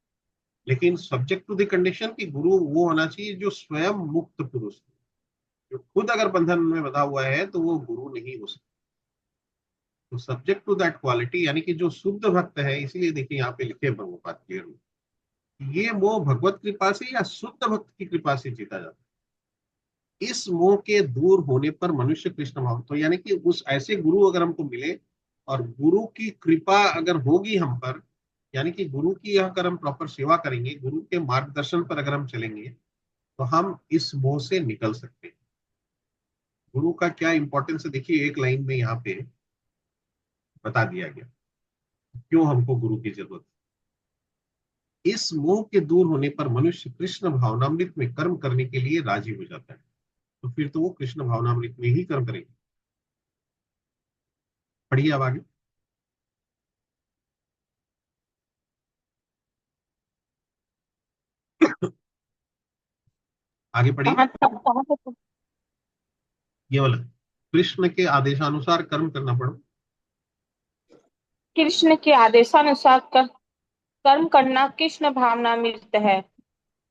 S1: लेकिन सब्जेक्ट टू द कंडीशन कि गुरु वो होना चाहिए जो स्वयं मुक्त पुरुष हो। जो खुद अगर बंधन में बंधा हुआ है तो वो गुरु नहीं हो सकता। तो सब्जेक्ट टू दैट क्वालिटी, यानी कि जो शुद्ध भक्त है, इसीलिए देखिए यहाँ पे लिखे भगवत क्लियर, ये मोह भगवत कृपा से या शुद्ध भक्त की कृपा से जीता जाता है। इस मोह के दूर होने पर मनुष्य कृष्ण भाव, तो यानी कि उस ऐसे गुरु अगर हमको मिले और गुरु की कृपा अगर होगी हम पर, यानी कि गुरु की अगर हम प्रॉपर सेवा करेंगे, गुरु के मार्गदर्शन पर अगर हम चलेंगे, तो हम इस मोह से निकल सकते हैं। गुरु का क्या इंपॉर्टेंस है, देखिए एक लाइन में यहाँ पे बता दिया गया क्यों हमको गुरु की जरूरत है। इस मोह के दूर होने पर मनुष्य कृष्ण भावनामृत में कर्म करने के लिए राजी हो जाता है। तो फिर तो वो कृष्ण भावनामृत में ही कर्म करेंगे। पढ़िए अब आगे। आगे पढ़िए।
S6: कहाँ तक?
S1: ये वाला, कृष्ण के आदेशानुसार कर्म करना पड़ो।
S6: कृष्ण के आदेशानुसार कर्म करना कृष्ण भावनामृत है।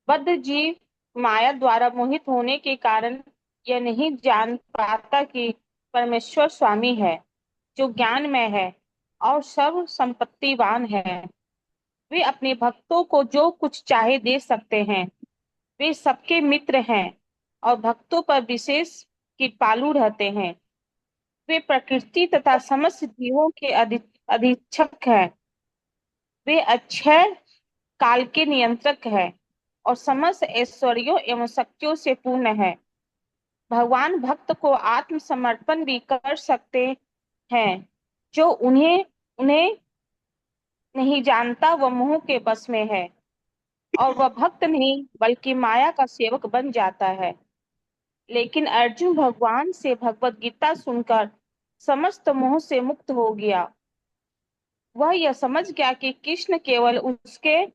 S6: बद्ध जीव माया द्वारा मोहित होने के कारण यह नहीं जान पाता कि परमेश्वर स्वामी है, जो ज्ञानमय है और सर्व संपत्तिवान है। वे अपने भक्तों को जो कुछ चाहे दे सकते हैं। वे सबके मित्र हैं और भक्तों पर विशेष कृपालु रहते हैं। वे प्रकृति तथा समस्त जीवों के अधीक्षक हैं। वे अक्षय काल के नियंत्रक हैं और समस्त ऐश्वर्यों एवं शक्तियों से पूर्ण है। भगवान भक्त को आत्मसमर्पण भी कर सकते हैं। जो उन्हें उन्हें नहीं जानता वह मोह के बस में है और वह भक्त नहीं बल्कि माया का सेवक बन जाता है। लेकिन अर्जुन भगवान से भगवत गीता सुनकर समस्त मोह से मुक्त हो गया। वह यह समझ गया कि कृष्ण केवल उसके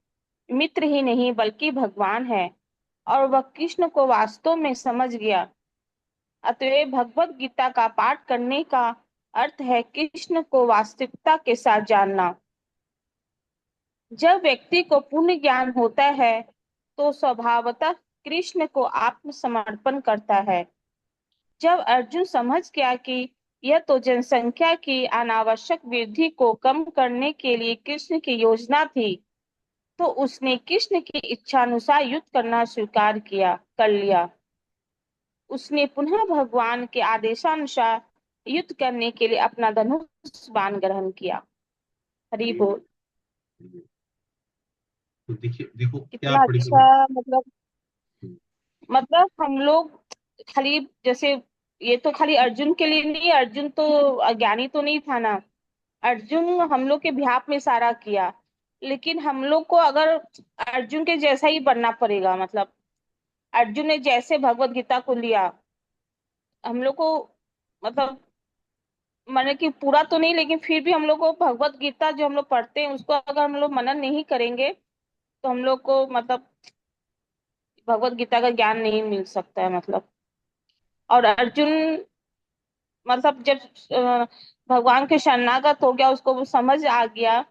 S6: मित्र ही नहीं बल्कि भगवान है और वह कृष्ण को वास्तव में समझ गया। अतएव भगवत गीता का पाठ करने का अर्थ है कृष्ण को वास्तविकता के साथ जानना। जब व्यक्ति को पूर्ण ज्ञान होता है तो स्वभावतः कृष्ण को आत्मसमर्पण करता है। जब अर्जुन समझ गया कि यह तो जनसंख्या की अनावश्यक वृद्धि को कम करने के लिए कृष्ण की योजना थी, तो उसने कृष्ण की इच्छानुसार युद्ध करना स्वीकार कर लिया। उसने पुनः भगवान के आदेशानुसार युद्ध करने के लिए अपना धनुष बाण ग्रहण किया। हरि बोल।
S1: तो देखिए, देखो क्या
S6: कितना
S1: बड़ी
S6: अच्छा। मतलब हम लोग खाली जैसे, ये तो खाली अर्जुन के लिए नहीं, अर्जुन तो अज्ञानी तो नहीं था ना। अर्जुन हम लोग के बिहाफ में सारा किया, लेकिन हम लोग को अगर अर्जुन के जैसा ही बनना पड़ेगा। मतलब अर्जुन ने जैसे भगवत गीता को लिया, हम लोग को, मतलब माने कि पूरा तो नहीं, लेकिन फिर भी हम लोग को भगवत गीता जो हम लोग पढ़ते हैं उसको अगर हम लोग मनन नहीं करेंगे तो हम लोग को मतलब भगवत गीता का ज्ञान नहीं मिल सकता है। मतलब और अर्जुन मतलब जब भगवान के शरणागत हो गया, उसको वो समझ आ गया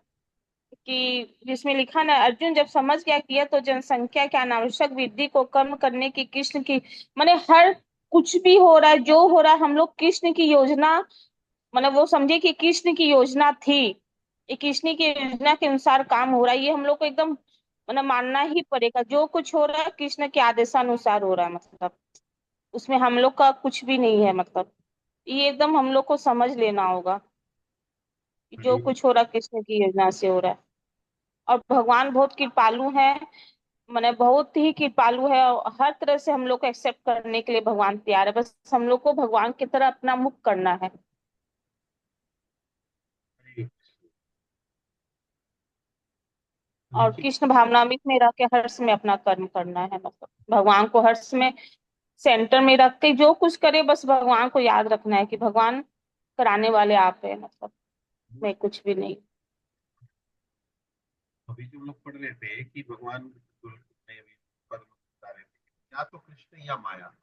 S6: कि जिसमें लिखा ना, अर्जुन जब समझ गया कि यह तो जनसंख्या के अनावश्यक वृद्धि को कम करने की कृष्ण की, माने हर कुछ भी हो रहा है, जो हो रहा है हम लोग कृष्ण की योजना, मतलब वो समझे कि कृष्ण की योजना थी, ये कृष्ण की योजना के अनुसार काम हो रहा है, ये हम लोग को एकदम मतलब मानना ही पड़ेगा। जो कुछ हो रहा है कृष्ण के आदेशानुसार हो रहा है, मतलब उसमें हम लोग का कुछ भी नहीं है। मतलब ये एकदम हम लोग को समझ लेना होगा कि जो
S1: बड़ी
S6: कुछ हो रहा है कृष्ण की योजना से हो रहा है। और भगवान बहुत कृपालु है, मैंने बहुत ही कृपालु है और हर तरह से हम लोग को एक्सेप्ट करने के लिए भगवान तैयार है। बस हम लोग को भगवान की तरह अपना मुख करना है
S1: बड़ी-
S6: और
S1: देखिए,
S6: कृष्ण भावनामृत में रह के हर्ष में अपना कर्म करना है। मतलब भगवान को हर्ष में सेंटर में रख के जो कुछ करे, बस भगवान को याद रखना है कि भगवान कराने वाले आप है, मतलब मैं कुछ भी नहीं।
S1: अभी जो हम लोग पढ़ रहे थे कि भगवान बता रहे थे या तो कृष्ण या माया,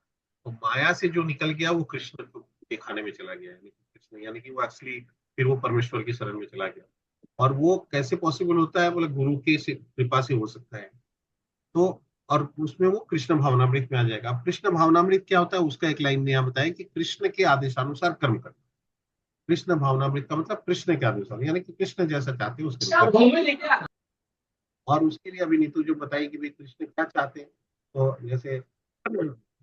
S1: तो माया से जो निकल गया वो कृष्ण को दिखाने में चला गया, यानी कि कृष्ण यानी कि वो एक्चुअली फिर वो परमेश्वर की शरण में चला गया। और वो कैसे पॉसिबल होता है, बोले गुरु के कृपा से हो सकता है। तो और उसमें वो कृष्ण भावनामृत में आ जाएगा। अब कृष्ण भावनामृत क्या होता है, उसका एक लाइन ने यहाँ बताया कि कृष्ण के आदेशानुसार कर्म करना। कृष्ण भावनामृत का मतलब कृष्ण के आदेशानुसार, यानी कि कृष्ण जैसा चाहते हैं उसके अनुसार।
S2: घूमे लेके आ।
S1: और उसके लिए अभी नीतू जो बताई कि भाई कृष्ण क्या चाहते हैं, तो जैसे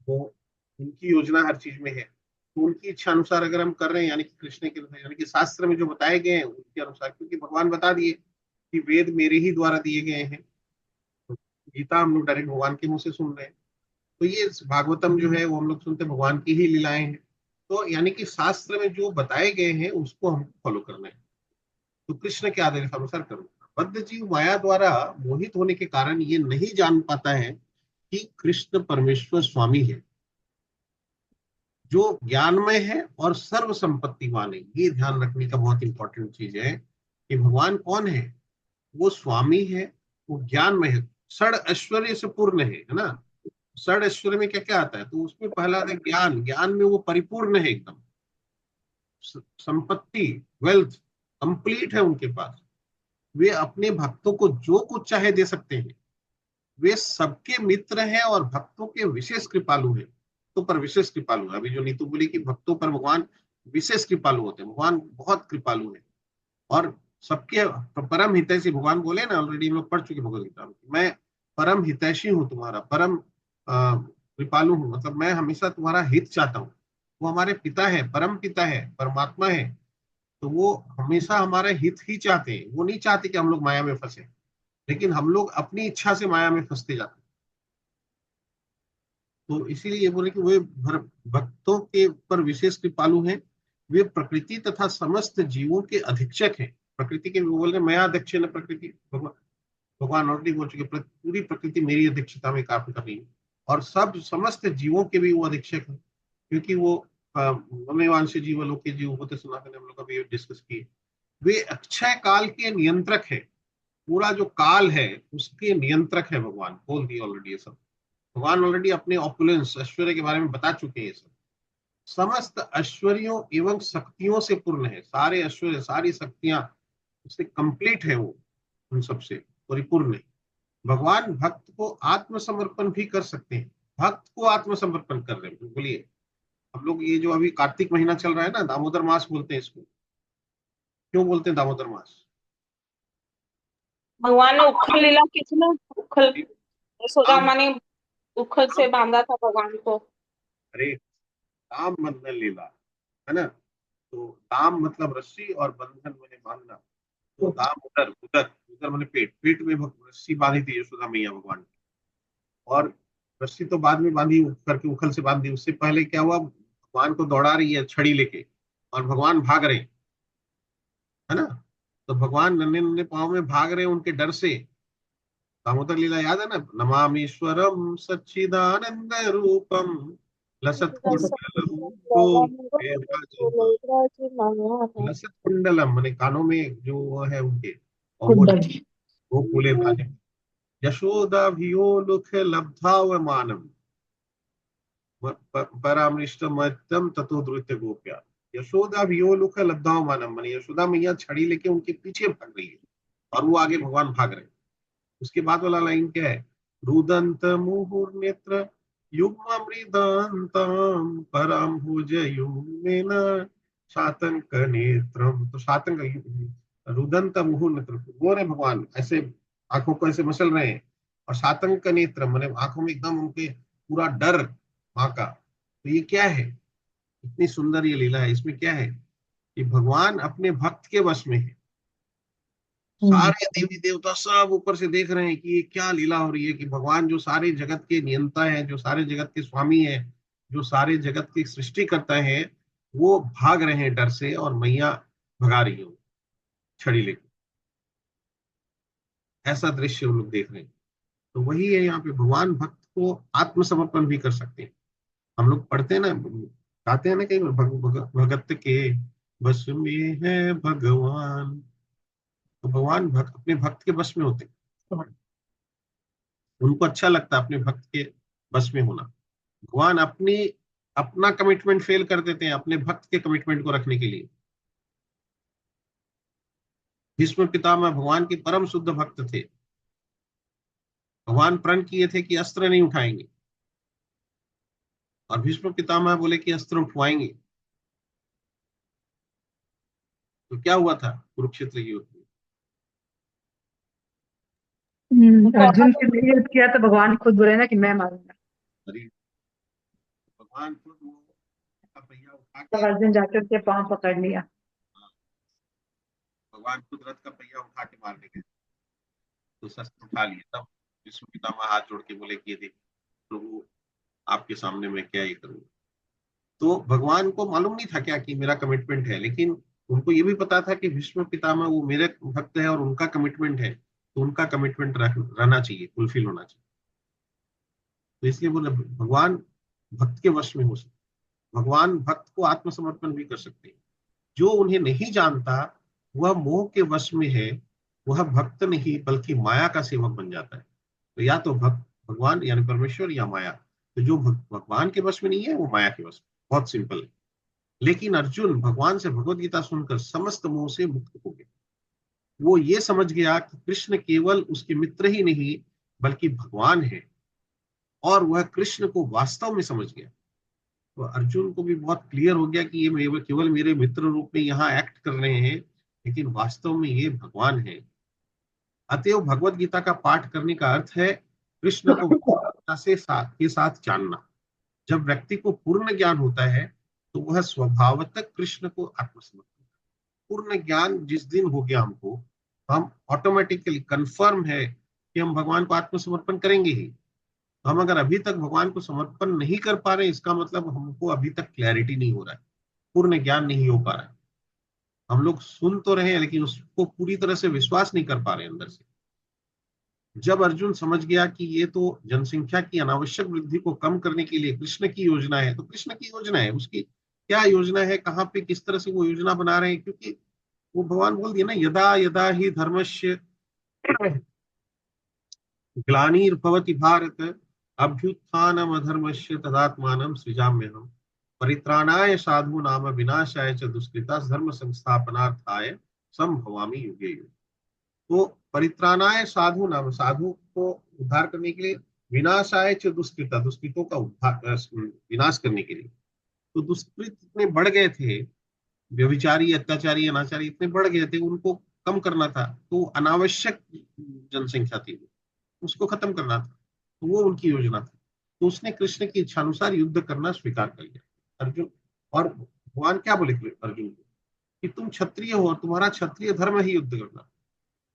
S1: वो उनकी योजना हर चीज में है, तो उनकी इच्छा अनुसार अगर हम कर रहे हैं, यानी कि कृष्ण के अनुसार, यानी कि शास्त्र में जो बताए गए हैं उनके अनुसार, क्योंकि भगवान बता दिए कि वेद मेरे ही द्वारा दिए गए हैं, तो गीता हम लोग डायरेक्ट भगवान के मुंह से सुन रहे हैं, तो ये भागवतम जो है वो हम लोग सुनते हैं, भगवान की ही लीलाएं हैं। तो यानी कि शास्त्र में जो बताए गए हैं उसको हमको फॉलो करना है, तो कृष्ण के आदेश अनुसार करो। बद्ध जीव माया द्वारा मोहित होने के कारण ये नहीं जान पाता है कि कृष्ण परमेश्वर स्वामी है, जो ज्ञानमय है और सर्व संपत्तिवान है। ये ध्यान रखने का बहुत इंपॉर्टेंट चीज है कि भगवान कौन है, वो स्वामी है, वो ज्ञानमय है, षड ऐश्वर्य से पूर्ण है ना। षड ऐश्वर्य में क्या क्या आता है, तो उसमें पहला है ज्ञान, ज्ञान में वो परिपूर्ण है एकदम, संपत्ति वेल्थ कंप्लीट है उनके पास, वे अपने भक्तों को जो कुछ चाहे दे सकते हैं, वे सबके मित्र हैं और भक्तों के विशेष कृपालु हैं। तो पर विशेष कृपालु है, अभी जो नीतू बोली कि भक्तों पर भगवान विशेष कृपालु होते हैं, भगवान बहुत कृपालु है और सबके परम हितैषी। भगवान बोले ना, ऑलरेडी हम लोग पढ़ चुके भगवद गीता में, मैं परम हितैषी हूँ तुम्हारा, परम कृपालु हूँ, मतलब मैं हमेशा तुम्हारा हित चाहता हूँ। वो हमारे पिता है, परम पिता है, परमात्मा है, तो वो हमेशा हमारा हित ही चाहते हैं, वो नहीं चाहते कि हम लोग माया में फंसे, लेकिन हम लोग अपनी इच्छा से माया में फंसते जाते हैं। तो इसीलिए ये बोले कि वे भक्तों के पर विशेष कृपालु हैं, वे प्रकृति तथा समस्त जीवों के अधीक्षक हैं। प्रकृति के बोल रहे मैं अध्यक्ष न प्रकृति, भगवान ऑलरेडी बोल चुके पूरी प्रकृति मेरी अध्यक्षता में काम कर रही है, और सब समस्त जीवों के भी वो अधीक्षक है, क्योंकि वो ममेवांश जीव लोके जीव होते सनातन, हम लोग अभी डिस्कस किए। वे अक्षय काल के नियंत्रक है, पूरा जो काल है उसके नियंत्रक है भगवान, बोल दिया ऑलरेडी ये सब। भगवान ऑलरेडी अपने ऑपुलेंस ऐश्वर्य के बारे में बता चुके हैं ये सब। समस्त ऐश्वर्यों एवं शक्तियों से पूर्ण है, सारे ऐश्वर्य सारी शक्तियां उससे कंप्लीट है, वो उन सबसे परिपूर्ण है। भगवान भक्त को आत्मसमर्पण भी कर सकते हैं, भक्त को आत्मसमर्पण कर रहे हैं। बोलिए, हम लोग ये जो अभी कार्तिक महीना चल रहा है ना, दामोदर मास बोलते हैं इसको, क्यों बोलते हैं दामोदर मास?
S6: भगवान ने उखल लीला की थी ना, उखल यशोदा माँ ने उखल से बांधा था भगवान को।
S1: अरे दाम बंधन लीला है ना, तो दाम मतलब रस्सी और बंधन मैंने बांधना, तो दाम उधर उधर उधर मैंने पेट, पेट में रस्सी बांधी थी यशोदा मैया भगवान की, और रस्सी तो बाद में बांधी करके उखल से बांधी। उससे पहले क्या हुआ, भगवान को दौड़ा रही है छड़ी लेके और भगवान भाग रहे हैं, है ना, तो भगवान नन्हे नन्हे पाँव में भाग रहे हैं उनके डर से। दामोदर लीला याद है ना, नमामीश्वरम सच्चिदानंद रूपम लसत लसत कुंडलम, माने कानों में जो वो है उनके, और वो फूले भाले। यशोदा भियो लुख लब्धाव मानम परामृष्टमत्यम ततो द्रुत्य गोप्या। यशोदा भियो लुख लब्धाव मानम, माने यशोदा मैया छड़ी लेके उनके पीछे भाग रही है और वो आगे भगवान भाग रहे हैं। उसके बाद वाला लाइन क्या है, रुदंत मुहुर्नेत्र युग्ममृदान्ताम परम भुजयुग्मेन शातंक नेत्रम। तो शातंक रुदंत मुहुर्नेत्र, वो रहे भगवान ऐसे आंखों को ऐसे मसल रहे हैं, और शातंक नेत्र माने आंखों में एकदम उनके पूरा डर माँ का। तो ये क्या है, इतनी सुंदर ये लीला है, इसमें क्या है कि भगवान अपने भक्त के वश में है। सारे देवी देवता सब ऊपर से देख रहे हैं कि ये क्या लीला हो रही है, कि भगवान जो सारे जगत के नियंता है, जो सारे जगत के स्वामी है, जो सारे जगत की सृष्टि करता है, वो भाग रहे हैं डर से और मैया भगा रही है छड़ी लेकर। ऐसा दृश्य हम लोग देख रहे हैं। तो वही है यहाँ पे, भगवान भक्त को आत्मसमर्पण भी कर सकते हैं। हम लोग पढ़ते हैं ना, गाते हैं ना कई भगत के बस में है भगवान, तो भगवान अपने भक्त के बस में होते हैं। उनको अच्छा लगता है अपने भक्त के बस में होना। भगवान अपना कमिटमेंट फेल कर देते हैं अपने भक्त के कमिटमेंट को रखने के लिए। भीष्म पितामह भगवान के परम शुद्ध भक्त थे। भगवान प्रण किए थे कि अस्त्र नहीं उठाएंगे, और भीष्म पितामह बोले कि अस्त्र उठवाएंगे। तो क्या हुआ था कुरुक्षेत्र युद्ध में?
S4: अर्जुन से नहीं युद्ध किया तो भगवान खुद बोले ना कि मैं मारूंगा।
S1: अरे भगवान खुद वो का पहिया उठा
S4: तब
S1: के,
S4: अर्जुन जाकर उसके पांव पकड़ लिया।
S1: भगवान खुद रथ का पहिया उठा के मारने गए, तो शस्त्र उठा लिए। तब भीष्म पितामह हाथ जोड़ के बोले कि देख प्रभु, आपके सामने मैं क्या ये करूँ। तो भगवान को मालूम नहीं था क्या कि मेरा कमिटमेंट है, लेकिन उनको ये भी पता था कि भीष्म पितामह वो मेरे भक्त है और उनका कमिटमेंट है, तो उनका कमिटमेंट रहना चाहिए, फुलफिल होना चाहिए। तो इसलिए बोले भगवान भक्त के वश में हो सकते, भगवान भक्त को आत्मसमर्पण भी कर सकते हैं। जो उन्हें नहीं जानता वह मोह के वश में है, वह भक्त नहीं बल्कि माया का सेवक बन जाता है। तो या तो भक्त भगवान यानी परमेश्वर या माया। तो जो भगवान के वश में नहीं है वो माया के वश में। बहुत सिंपल है। लेकिन अर्जुन भगवान से भगवत गीता सुनकर समस्त मोह से मुक्त हो गया। वो ये समझ गया कि कृष्ण केवल उसके मित्र ही नहीं बल्कि भगवान है, और वह कृष्ण को वास्तव में समझ गया। तो अर्जुन को भी बहुत क्लियर हो गया कि ये केवल मेरे मित्र रूप में यहाँ एक्ट कर रहे हैं, लेकिन वास्तव में ये भगवान है। अतएव भगवत गीता का पाठ करने का अर्थ है कृष्ण को के साथ जानना। जब व्यक्ति को पूर्ण ज्ञान होता है तो वह स्वभावतः कृष्ण को आत्मसमर्पण। पूर्ण ज्ञान जिस दिन हो गया हमको, हम ऑटोमेटिकली कंफर्म है कि हम भगवान को आत्मसमर्पण करेंगे ही। हम अगर अभी तक भगवान को समर्पण नहीं कर पा रहे, इसका मतलब हमको अभी तक क्लैरिटी नहीं हो रहा है, पूर्ण ज्ञान नहीं हो पा रहा है। हम लोग सुन तो रहे हैं लेकिन उसको पूरी तरह से विश्वास नहीं कर पा रहे अंदर से। जब अर्जुन समझ गया कि ये तो जनसंख्या की अनावश्यक वृद्धि को कम करने के लिए कृष्ण की योजना है, तो कृष्ण की योजना है, उसकी क्या योजना है, कहाँ पे किस तरह से वो योजना बना रहे हैं। क्योंकि वो भगवान बोल दिया ना, यदा यदा ही धर्मस्य ग्लानिर्भवति भारत अभ्युत्थानम अधर्मस्य तदात्मानं सृजाम्यहम् परित्राणाय साधूनाम विनाशाय च दुष्कृता धर्म संस्थापनार्थाय संभवामि युगे युगे। तो परित्राणाय साधु नाम, साधु को उद्धार करने के लिए, विनाशाय च दुष्कृता, दुष्कृतों का उद्धार विनाश करने के लिए। तो दुष्कृत इतने बढ़ गए थे, व्यभिचारी अत्याचारी अनाचारी इतने बढ़ गए थे, उनको कम करना था। तो अनावश्यक जनसंख्या थी, उसको खत्म करना था। तो वो उनकी योजना थी। तो उसने कृष्ण की इच्छानुसार युद्ध करना स्वीकार कर लिया अर्जुन। और भगवान क्या बोले अर्जुन को कि तुम क्षत्रिय हो और तुम्हारा क्षत्रिय धर्म ही युद्ध करना।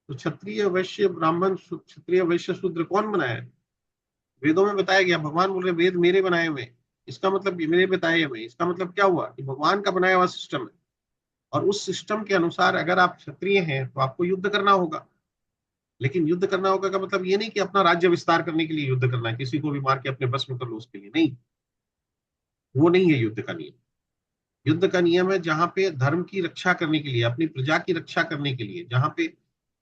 S1: तो क्षत्रिय वैश्य ब्राह्मण क्षत्रिय वैश्य शूद्र कौन बनाया है? वेदों में बताया गया। भगवान बोल रहे वेद मेरे बनाए हुए, इसका मतलब मेरे बताए हुए, इसका मतलब क्या हुआ कि भगवान का बनाया हुआ सिस्टम है। और उस सिस्टम के अनुसार अगर आप क्षत्रिय हैं तो आपको युद्ध करना होगा। लेकिन युद्ध करना होगा का मतलब ये नहीं कि अपना राज्य विस्तार करने के लिए युद्ध करना है, किसी को भी मार के अपने बस में कर लो उसके लिए नहीं। वो नहीं है युद्ध का नियम। युद्ध का नियम है जहां पे धर्म की रक्षा करने के लिए, अपनी प्रजा की रक्षा करने के लिए, जहां पे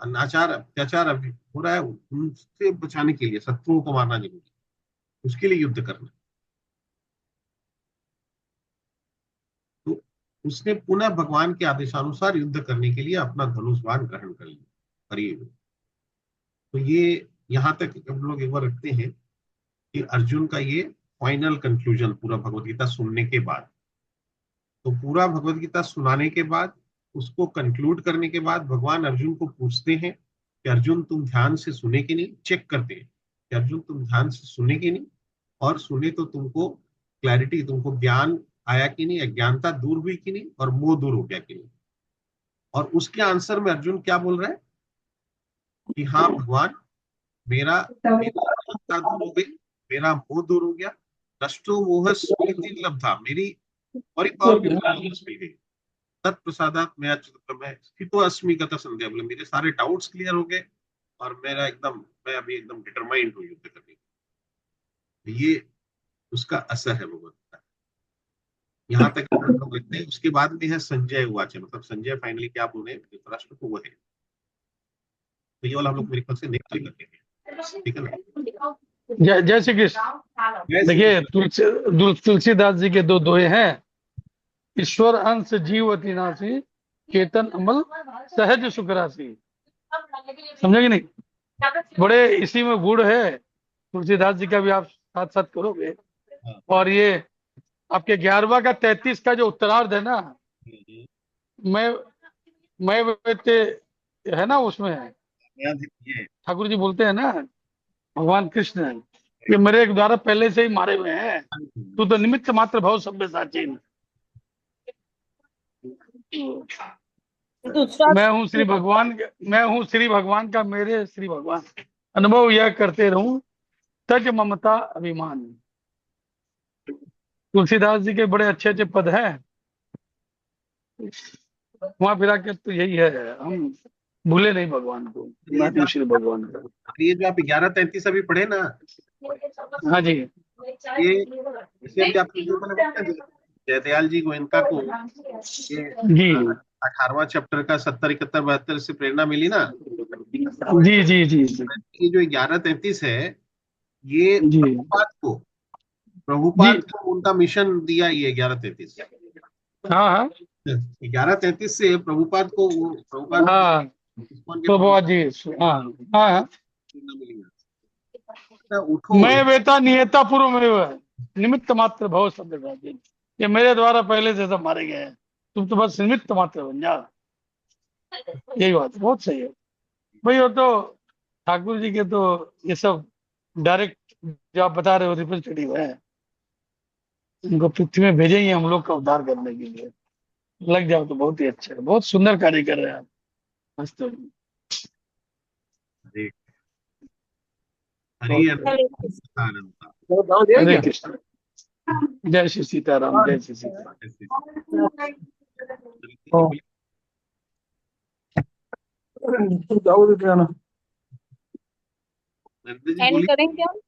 S1: अनाचार अत्याचार हो रहा है उनसे बचाने के लिए शत्रुओं को मारना जरूरी है, उसके लिए युद्ध करना। तो उसने पुनः भगवान के आदेशानुसार युद्ध करने के लिए अपना धनुष बाण ग्रहण कर लिया। हरि। तो ये यहाँ तक हम लोग एक बार रखते हैं कि अर्जुन का ये फाइनल कंक्लूजन पूरा भगवत गीता सुनने के बाद। तो पूरा भगवत गीता सुनाने के बाद, उसको कंक्लूड करने के बाद भगवान अर्जुन को पूछते हैं कि अर्जुन तुम ध्यान से सुने कि नहीं। चेक करते हैं कि अर्जुन तुम ध्यान से सुने कि नहीं, और सुने तो तुमको क्लैरिटी, तुमको ज्ञान आया कि नहीं, अज्ञानता दूर हुई कि नहीं, और मोह दूर हो गया कि नहीं। और उसके आंसर में अर्जुन क्या बोल रहा है कि हाँ भगवान, मेरा अज्ञानता दूर हो गई, मेरा मोह दूर हो गया, नष्टो मोह स्मृति लब्धा, मेरी परिपावती मिल गई, तत्प्रसादात मैं स्थितो अस्मि गत संध्या। बोले मेरे सारे डाउट्स क्लियर हो गए और मैं अभी एकदम डिटरमाइंड हूँ युद्ध करने के। ये उसका असर है भगवत का। यहाँ तक हम लोग लिखते हैं। उसके बाद में है संजय उवाच, मतलब संजय फाइनली क्या बोले धृतराष्ट्र को, वो है तो ये वाला हम लोग मेरे ख्याल से नेक्स्ट डे करेंगे, ठीक है ना।
S3: जय श्री कृष्ण। देखिए तुलसीदास जी के दो दोहे हैं, ईश्वर अंश जीव अतिनाशी, केतन अमल सहज सुख राशि। समझे कि नहीं? बड़े इसी में गुण है। तुलसीदास जी का भी आप साथ साथ करोगे। और ये आपके 11वां का 33 का जो उत्तरार्ध है ना, मैं वेते है ना, उसमें
S1: ये
S3: ठाकुर जी बोलते हैं ना, भगवान कृष्ण, ये मेरे द्वारा पहले से ही मारे हुए हैं, तू तो निमित्त मात्र भव सभ्य साचिन।
S6: दूसरा
S3: मैं हूँ श्री भगवान का, मेरे श्री भगवान अनुभव यह करते रहूं, तज ममता अभिमान। तुलसीदास जी के बड़े अच्छे अच्छे पद हैं, वहां फिरा के तो यही है, हम भूले नहीं भगवान को, मैं हूँ श्री भगवान का।
S1: ये जो आप 11:33 अभी पढ़े ना,
S3: हाँ जी,
S1: ये इसे अभी आपको जो मैंने बताया ना, जयदयाल जी गोयनका को ये
S3: जी
S1: 18वां चैप्टर का 70, 71, 72 से प्रेरणा मिली ना।
S3: जी जी जी जी
S1: ये जो 11:33 है, ये
S3: जी
S1: प्रभुपाद
S3: जी।
S1: को उनका मिशन दिया, ये 11:33।
S3: हाँ हाँ
S1: 11:33 से प्रभुपाद
S3: हाँ,
S1: इस्कॉन के
S3: तो
S1: फाउंडर
S3: बाबा जी, हाँ हाँ।
S1: प्रेरणा मिली ना, उठो।
S3: मैं वेता नियता पूर्व में निमित्त मात्र भव शब्द साचिन। ये मेरे द्वारा पहले से सब मारे गए हैं, तुम तो बस निमित्त मात्र बन जा। यही बात है, बहुत सही है भाई। वो तो ठाकुर जी के तो ये सब डायरेक्ट जो आप बता रहे हो रिप्रेजेंटेटिव है, उनको पृथ्वी में भेजेंगे हम लोग का उद्धार करने के लिए। लग जाओ तो बहुत ही अच्छा है, बहुत सुंदर कार्य कर रहे हैं आप वास्तव में।
S1: हरे हरि
S3: बहुत
S1: आनंद।
S5: वो गाँव दिया
S3: हरे
S5: क्या?
S3: कृष्ण। जय श्री सीताराम, जय श्री सीताराम।
S5: जाओ तो ना।
S1: नरेंद्र जी
S6: एंड
S1: बोलिए।
S6: करेंगे हम।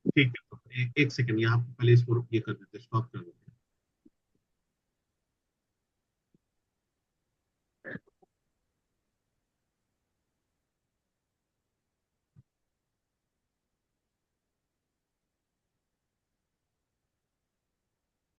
S1: ठीक है, तो एक सेकंड यहाँ पे पहले इसको ये कर देते, स्टॉप कर देते।